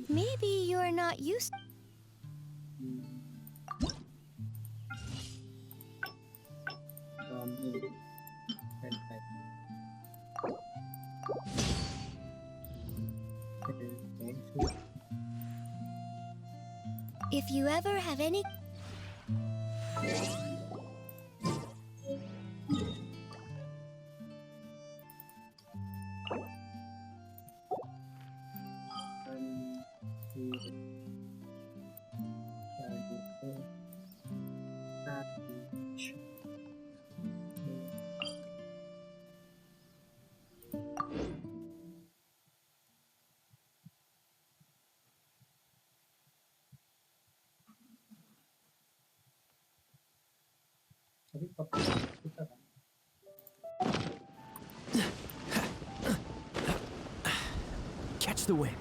Maybe you're not used. If you ever have any. Catch the wind.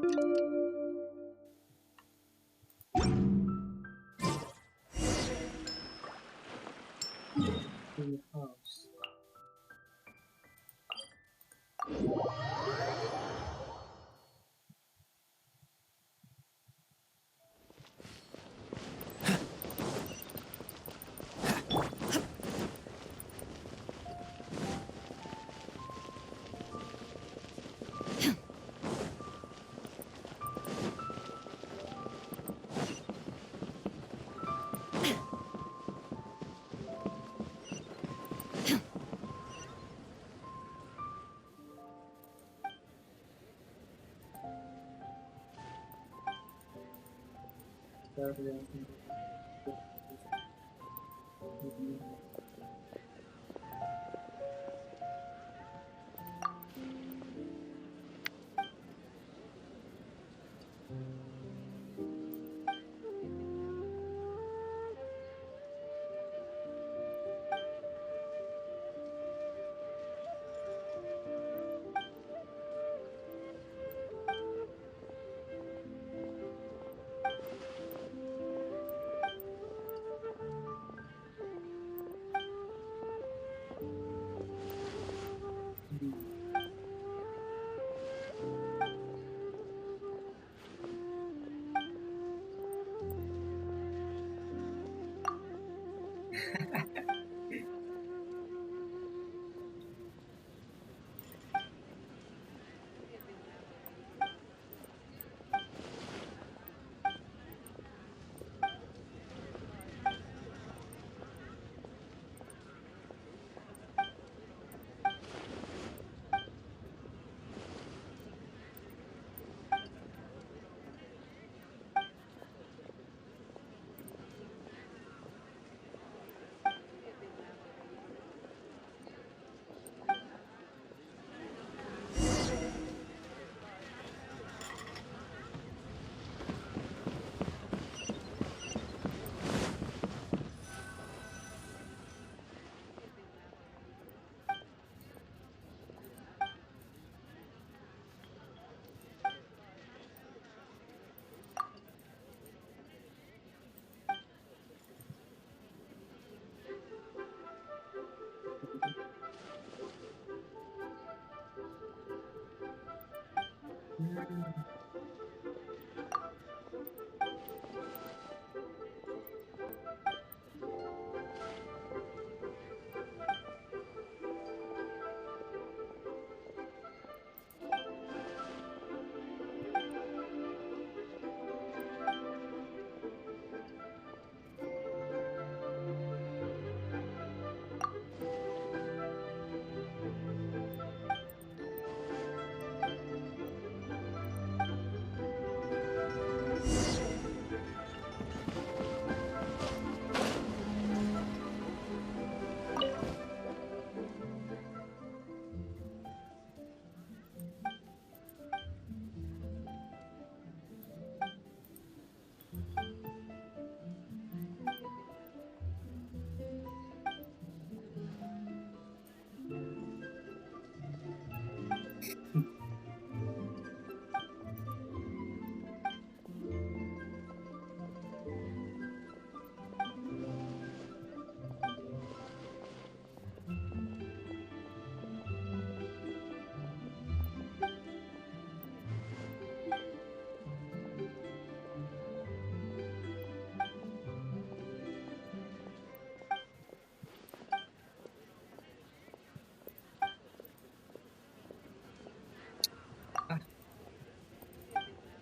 Full house.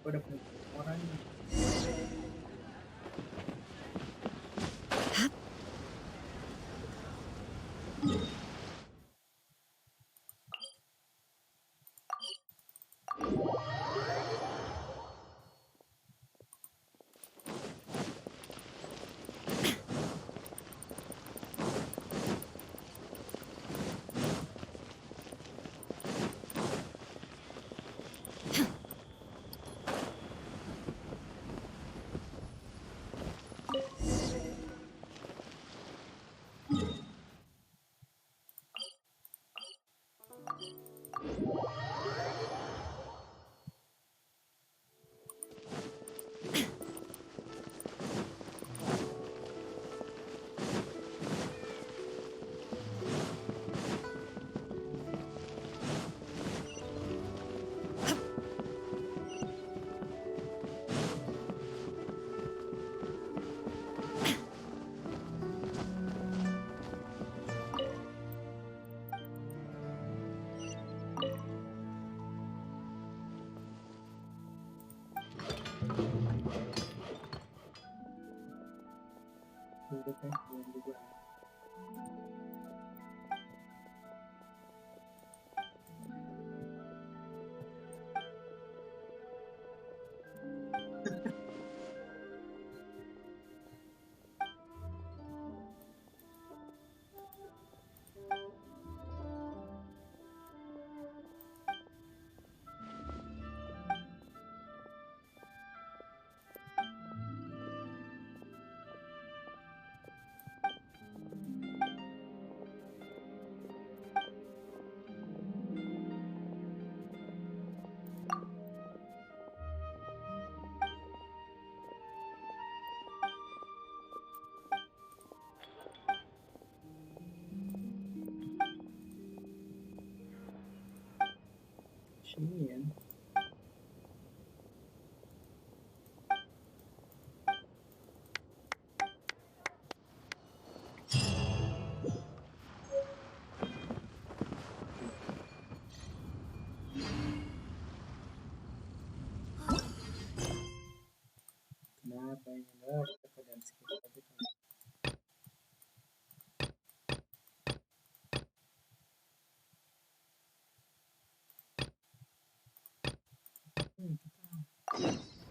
Udah punya orang. kan belum juga. Sini ya. Kenapa ini enggak keadaan sekitar tadi kan?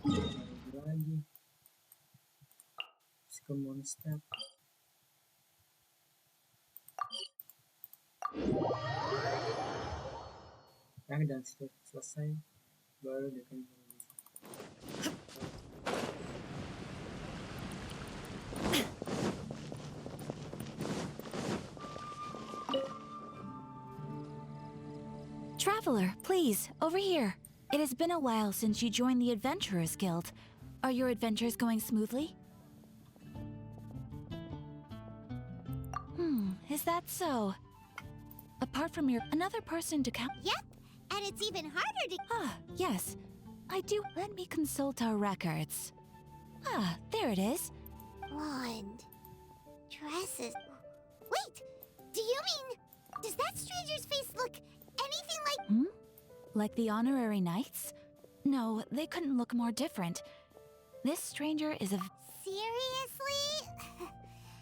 Kita lagi ke monster. Dan selesai baru dia akan bisa. Traveler, please, over here. It has been a while since you joined the Adventurers Guild. Are your adventures going smoothly? Is that so? Apart from your another person to count. Yep, and it's even harder to. Ah, yes. I do. Let me consult our records. Ah, there it is. Wand. Dresses. Wait! Do you mean... Does that stranger's face look anything like... Like the honorary knights? No, they couldn't look more different. This stranger is a... Seriously?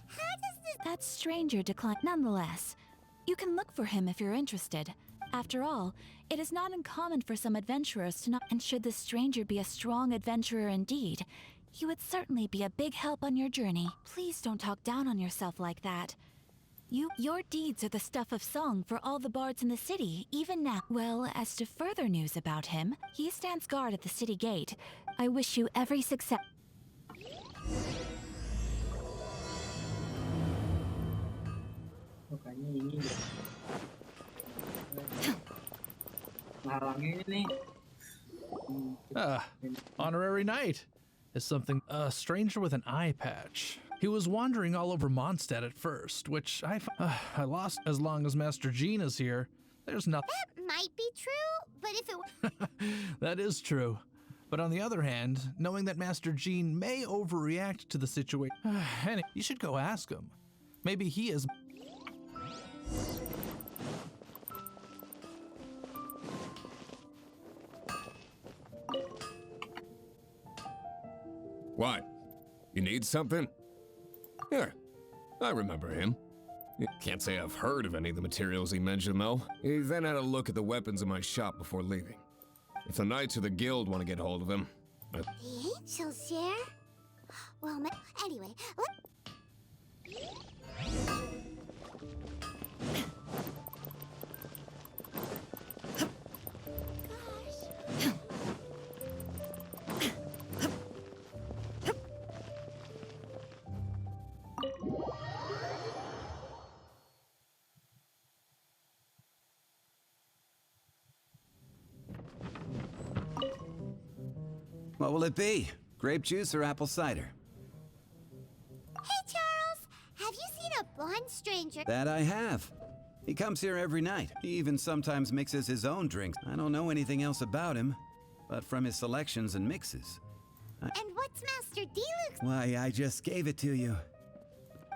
How does this... That stranger declined. Nonetheless, you can look for him if you're interested. After all, it is not uncommon for some adventurers to not... And should this stranger be a strong adventurer indeed, he would certainly be a big help on your journey. Please don't talk down on yourself like that. Your deeds are the stuff of song for all the bards in the city, even now. Well, as to further news about him, he stands guard at the city gate. I wish you every success. Makanya ini larangnya ini. Honorary knight is something a stranger with an eye patch. He was wandering all over Mondstadt at first, which I lost. As long as Master Jean is here, there's nothing. That might be true, but if it... That is true. But on the other hand, knowing that Master Jean may overreact to the situation, you should go ask him. Maybe he is... What? You need something? Here, I remember him. Can't say I've heard of any of the materials he mentioned, though. He then had a look at the weapons in my shop before leaving. If the Knights of the Guild want to get hold of him... The angels share? Well, anyway, What will it be? Grape juice or apple cider? Hey, Charles! Have you seen a blonde stranger? That I have. He comes here every night. He even sometimes mixes his own drinks. I don't know anything else about him, but from his selections and mixes. And what's Master Deluxe? Why, I just gave it to you.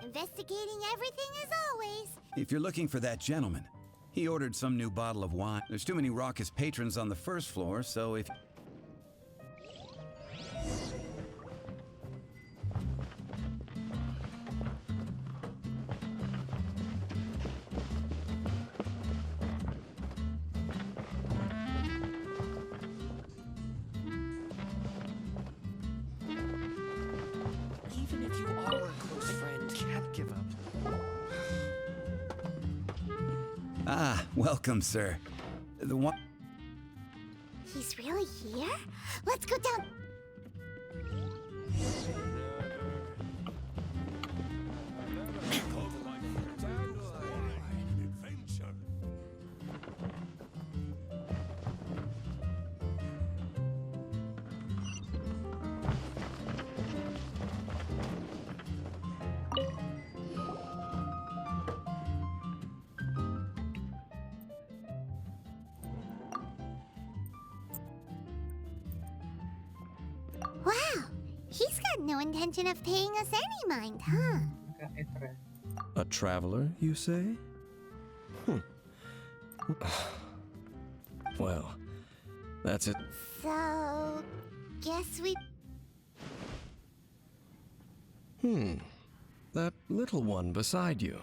Investigating everything as always. If you're looking for that gentleman, he ordered some new bottle of wine. There's too many raucous patrons on the first floor, so if... Ah, welcome, sir. The one. He's really here? Let's go down. Wow, he's got no intention of paying us any mind, huh? A traveler, you say? Well, that's it. So, guess we... That little one beside you.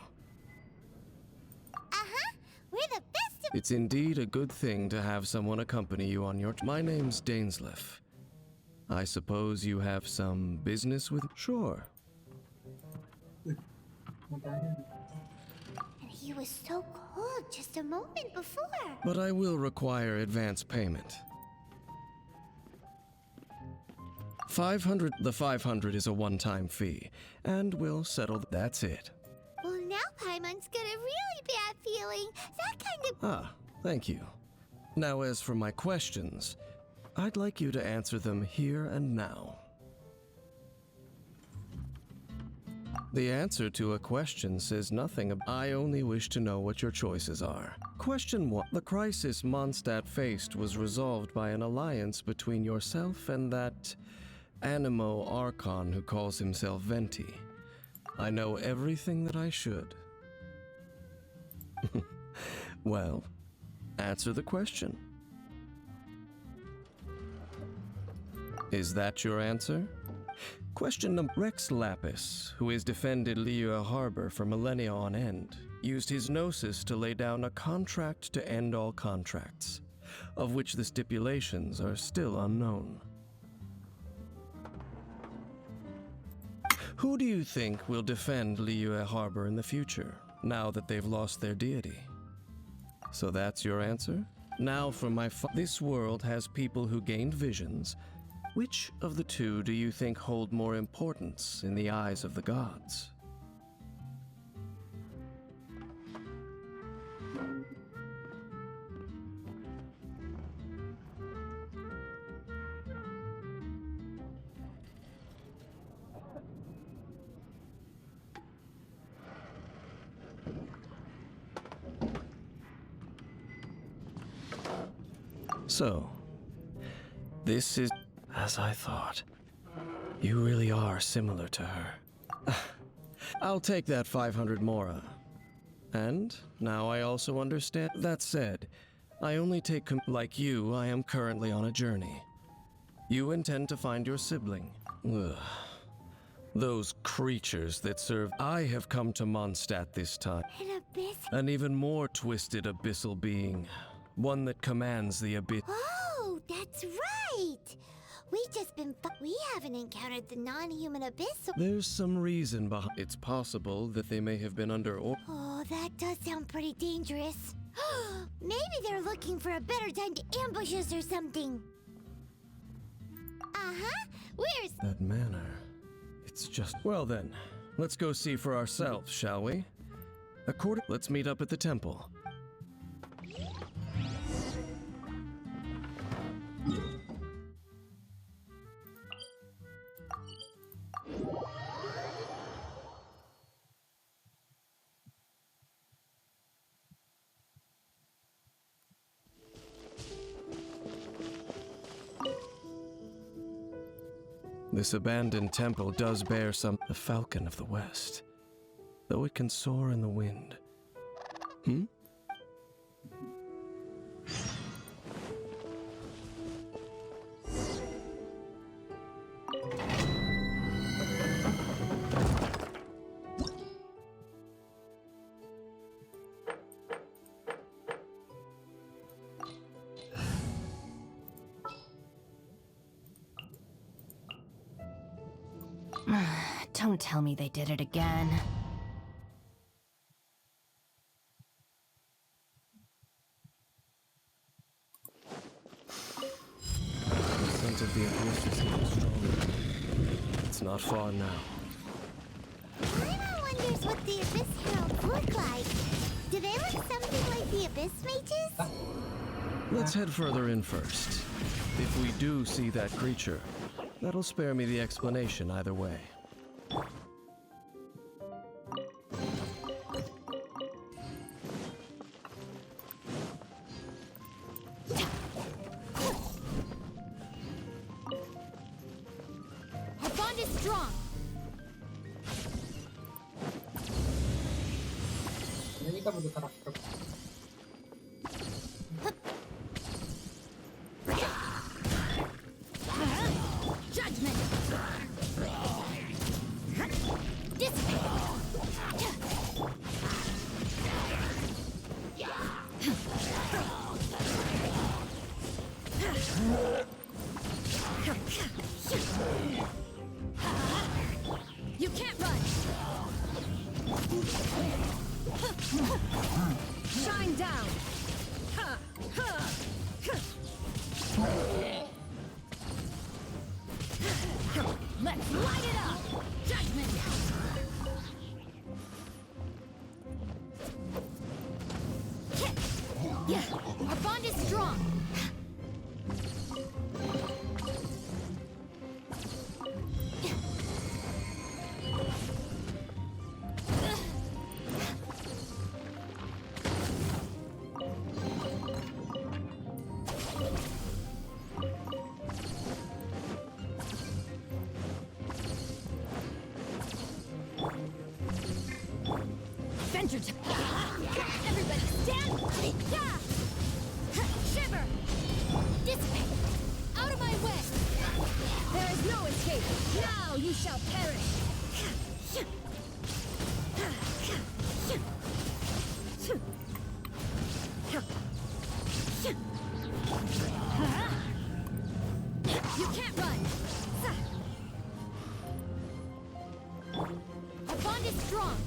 Uh-huh, we're the best of... It's indeed a good thing to have someone accompany you on your... My name's Dainsleif. I suppose you have some business with... Sure. And he was so cold just a moment before. But I will require advance payment. 500. The 500 is a one-time fee, and we'll settle. That's it. Well, now Paimon's got a really bad feeling. That kind of... Ah, thank you. Now, as for my questions, I'd like you to answer them here and now. The answer to a question says nothing. I only wish to know what your choices are. Question 1. The crisis Mondstadt faced was resolved by an alliance between yourself and that Animo Archon who calls himself Venti. I know everything that I should. Well, answer the question. Is that your answer? Question number. Rex Lapis, who has defended Liyue Harbor for millennia on end, used his gnosis to lay down a contract to end all contracts, of which the stipulations are still unknown. Who do you think will defend Liyue Harbor in the future, now that they've lost their deity? So that's your answer? Now for my this world has people who gained visions. Which of the two do you think hold more importance in the eyes of the gods? So, this is as I thought. You really are similar to her. I'll take that 500 mora. And now I also understand. That said, I only take like you, I am currently on a journey. You intend to find your sibling. Ugh. Those creatures that serve. I have come to Mondstadt this time. An abyss. An even more twisted abyssal being. One that commands the abyss. Oh, that's right! We haven't encountered the non-human abyss. There's some reason behind. It's possible that they may have been under or. Oh, that does sound pretty dangerous. Maybe they're looking for a better time to ambush us or something. Uh-huh. Where's that manor? It's just. Well then, let's go see for ourselves, shall we? Let's meet up at the temple. This abandoned temple does bear the Falcon of the West, though it can soar in the wind. Don't tell me they did it again. the abyss is even stronger. It's not far now. Paimon wonders what the Abyss Heralds look like. Do they look something like the Abyss Mages? Let's head further in first. If we do see that creature, that'll spare me the explanation either way. Our bond is strong. Ini kita butuh karakter. Judgment. You can't run. Shine down. Let's light it up. Judgment. Yeah, our bond is strong. Venture to everybody stand. Yeah. Shiver. Dissipate. Out of my way. There is no escape. Now you shall perish. You can't run. Our bond is strong.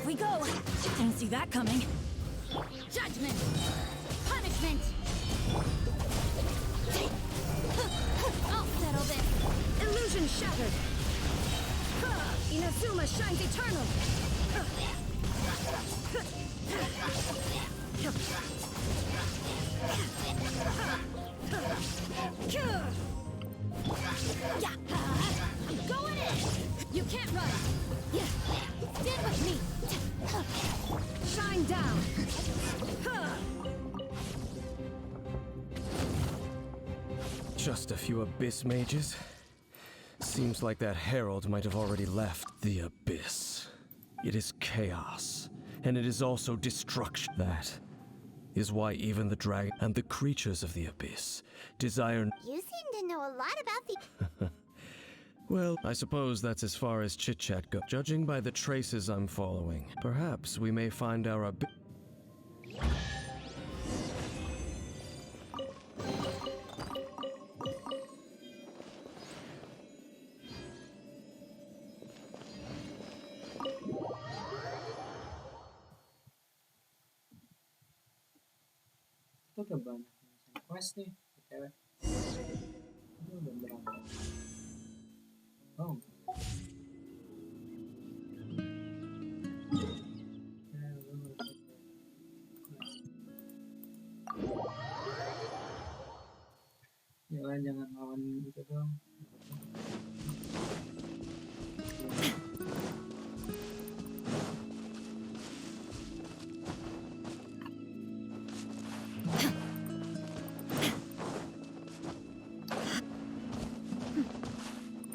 We go. Didn't see that coming. Judgment. Punishment. I'll settle this. Illusion shattered. Inazuma shines eternal. I'm going in. You can't run. Yeah. Stand with me. Shine down. Just a few abyss mages? Seems like that herald might have already left the abyss. It is chaos, and it is also destruction. That is why even the dragon and the creatures of the abyss desire... You seem to know a lot about the... Well, I suppose that's as far as chit-chat goes. Judging by the traces I'm following, perhaps we may find our abyss... Itu udah banyak quest nih, btw. Itu udah berapa? Oh. Jangan lawan itu dong.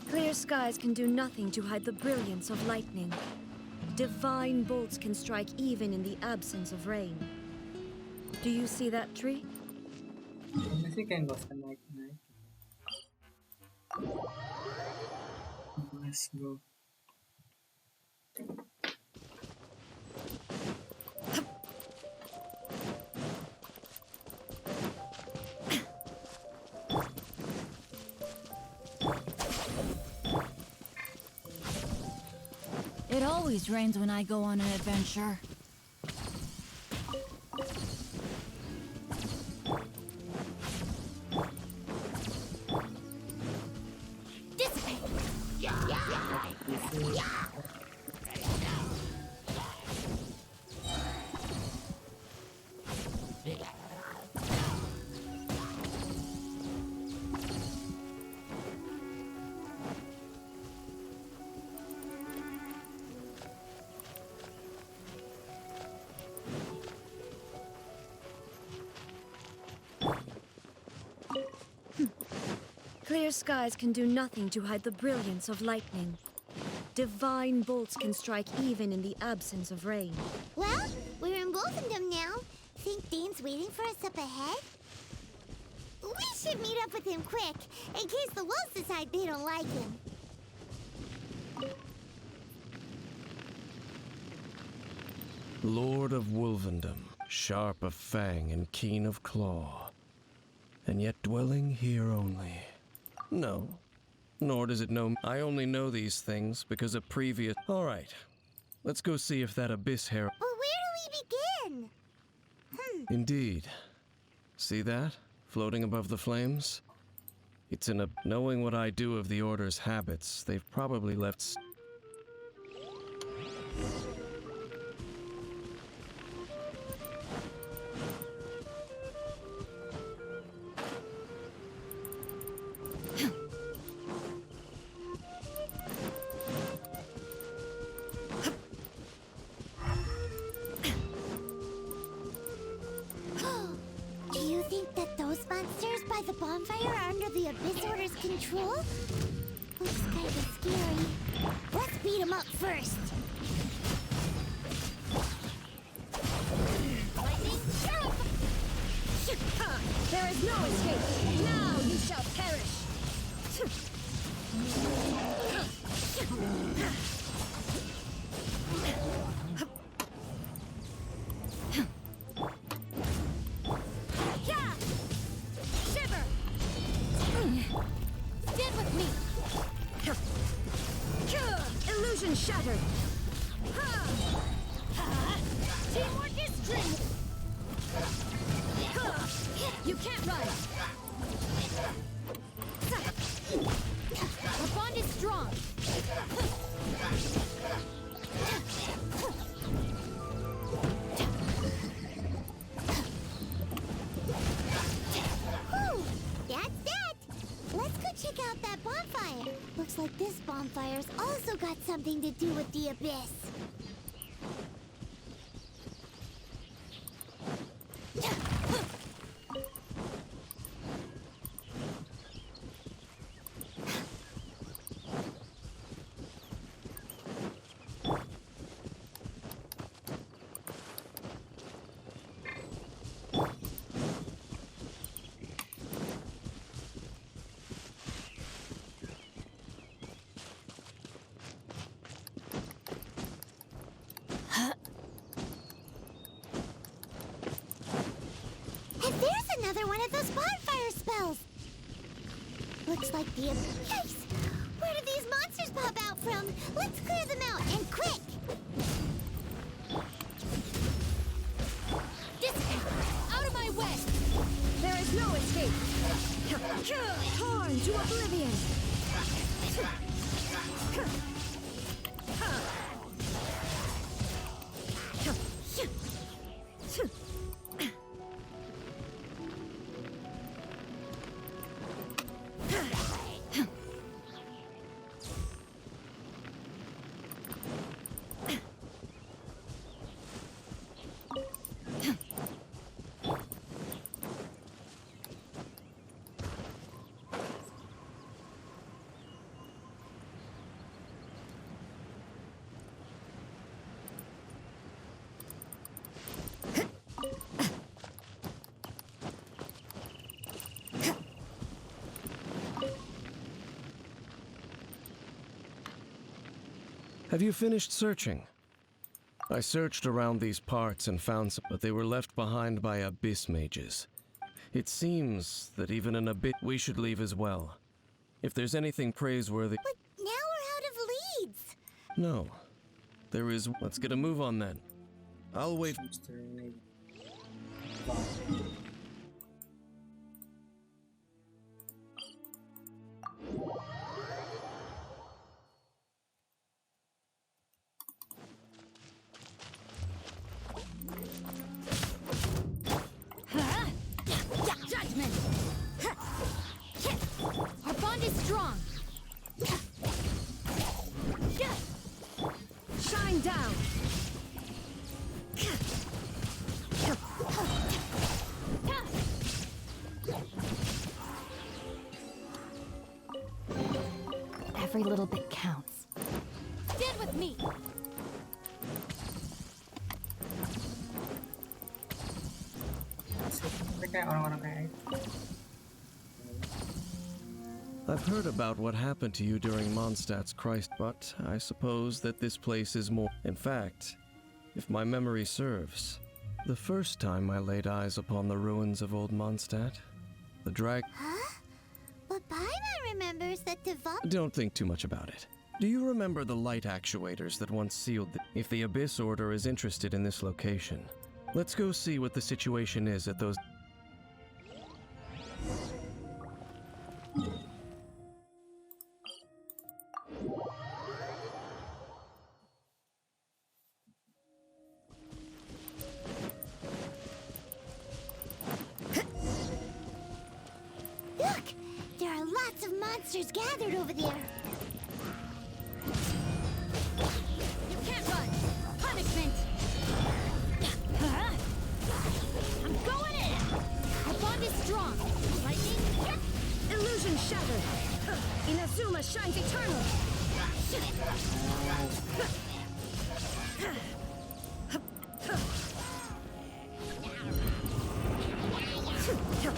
Clear skies can do nothing to hide the brilliance of lightning. Divine bolts can strike even in the absence of rain. Do you see that tree? Masih kayak nggak usah naik-naik. Let's go. It always rains when I go on an adventure. Clear skies can do nothing to hide the brilliance of lightning. Divine bolts can strike even in the absence of rain. Well, we're in Wolfendom now. Think Dane's waiting for us up ahead? We should meet up with him quick, in case the wolves decide they don't like him. Lord of Wolfendom, sharp of fang and keen of claw, and yet dwelling here only. No, nor does it know. I only know these things because of previous. All right, let's go see if that abyss hair. Well, where do we begin? Indeed. See that? Floating above the flames? It's in a. Knowing what I do of the Order's habits, they've probably left. Do you think that those monsters by the bonfire are under the Abyss Order's control? Looks kind of scary. Let's beat them up first. Lightning, There is no escape. Now you shall perish. Shiver! Stand with me! Illusion shattered! Teamwork is strength! You can't run! Our bond is strong! Whew, that's that. Let's go check out that bonfire. Looks like this bonfire's also got something to do with the Abyss. And there's another one of those bonfire spells. Looks like the Abyss. Where did these monsters pop out from? Let's clear them out, and quick! Dissipate! Out of my way! There is no escape! Torn to oblivion! Have you finished searching? I searched around these parts and found some, but they were left behind by abyss mages. It seems that even in abyss, we should leave as well. If there's anything praiseworthy... But now we're out of leads. No. There is... Let's get a move on then. I'll wait... Judgment! Our bond is strong. Shine down. Every little bit counts. Stand with me. Kayak orang-orang kayak itu. I've heard about what happened to you during Mondstadt's Christ, but I suppose that this place is more... In fact, if my memory serves, the first time I laid eyes upon the ruins of old Mondstadt, the Huh? But Paimon remembers that Don't think too much about it. Do you remember the light actuators that once sealed the... If the Abyss Order is interested in this location, let's go see what the situation is at those... Look! There are lots of monsters gathered over there. You can't run. Punishment. I'm going in. Our bond is strong. Lightning. Illusion shattered. Inazuma shines eternal.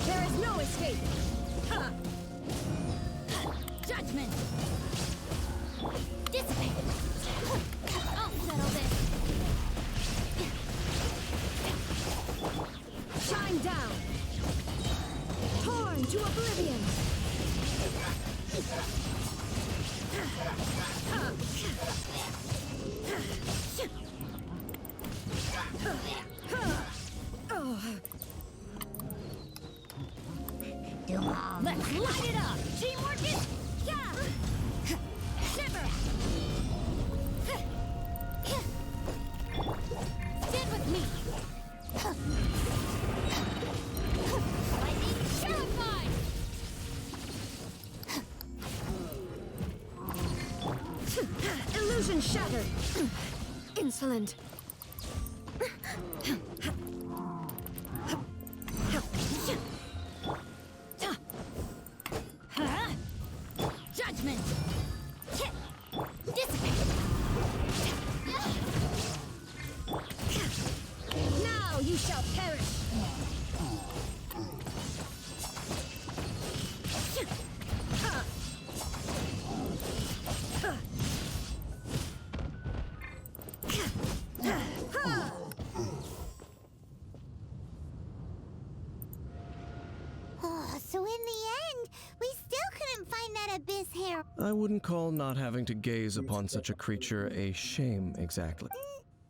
There is no escape. Judgment. Dissipate. I'll settle this. Shine down. Torn to oblivion. Let's light it up. Teamwork is... Yeah. Shiver. Stand with me. Lightning terrified. Illusion shattered. Insolent. Judgment. Dissipate. Now you shall perish. Oh, so in the end, we still couldn't find that abyss hair. I wouldn't call not having to gaze upon such a creature a shame exactly.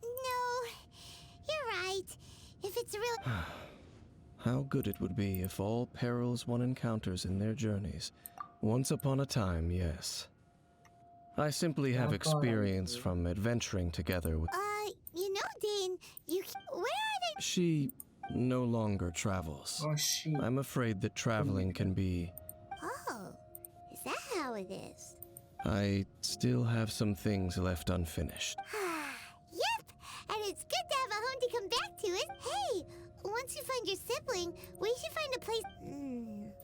No, you're right. If it's real... How good it would be if all perils one encounters in their journeys. Once upon a time, yes. I simply have experience from adventuring together with... You know, Dane, where are they? She no longer travels. Oh, she. I'm afraid that traveling can be... Oh, is that how it is? I still have some things left unfinished. Yep, and it's good to have a home to come back to it. Hey, once you find your sibling, we should find a place...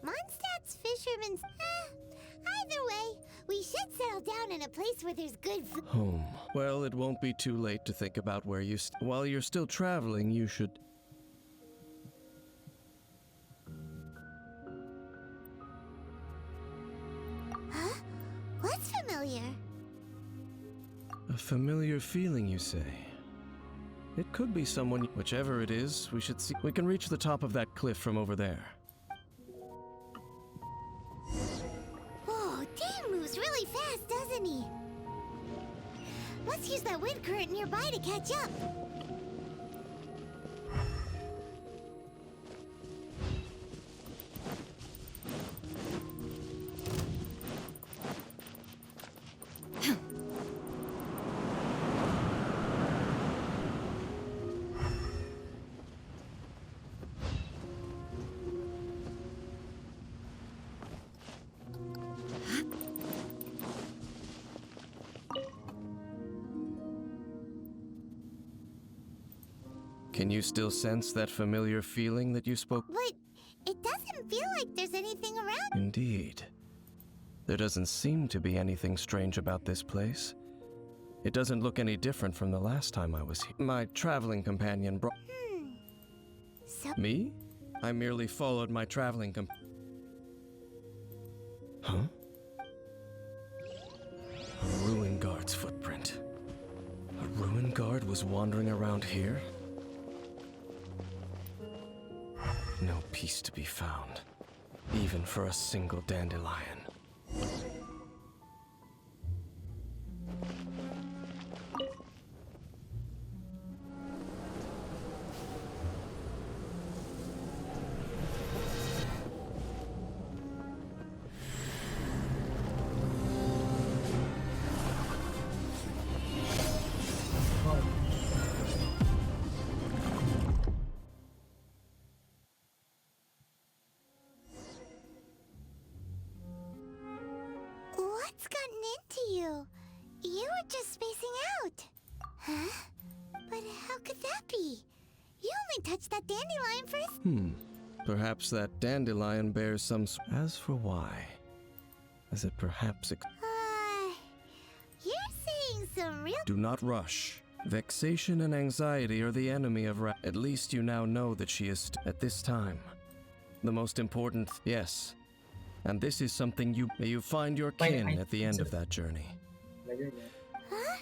Mondstadt's fisherman's... either way, we should settle down in a place where there's good food. Home. Well, it won't be too late to think about where you... While you're still traveling, you should... Huh? What's familiar? A familiar feeling, you say? It could be someone. Whichever it is, we should see. We can reach the top of that cliff from over there. Whoa, Dan moves really fast, doesn't he? Let's use that wind current nearby to catch up. Can you still sense that familiar feeling that you spoke? But it doesn't feel like there's anything around. Indeed. There doesn't seem to be anything strange about this place. It doesn't look any different from the last time I was here. My traveling companion brought... So Me? I merely followed my traveling Huh? A ruin guard's footprint. A ruin guard was wandering around here? No peace to be found, even for a single dandelion. what's gotten into you? You were just spacing out. Huh? But how could that be? You only touched that dandelion for a... Perhaps that dandelion bears some... As for why? Is it perhaps... You're saying some real... Do not rush. Vexation and anxiety are the enemy of At least you now know that she is at this time. The most important... Yes. And this is something you... May you find your kin at the end of that journey. Huh?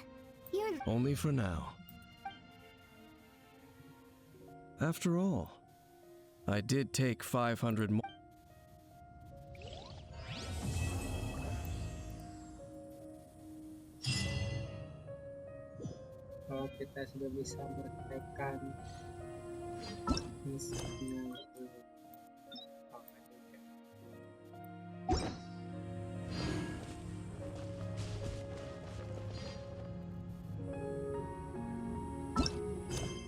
You're... Only for now. After all, I did take 500 more. Kalau kita sudah bisa menekan misinya.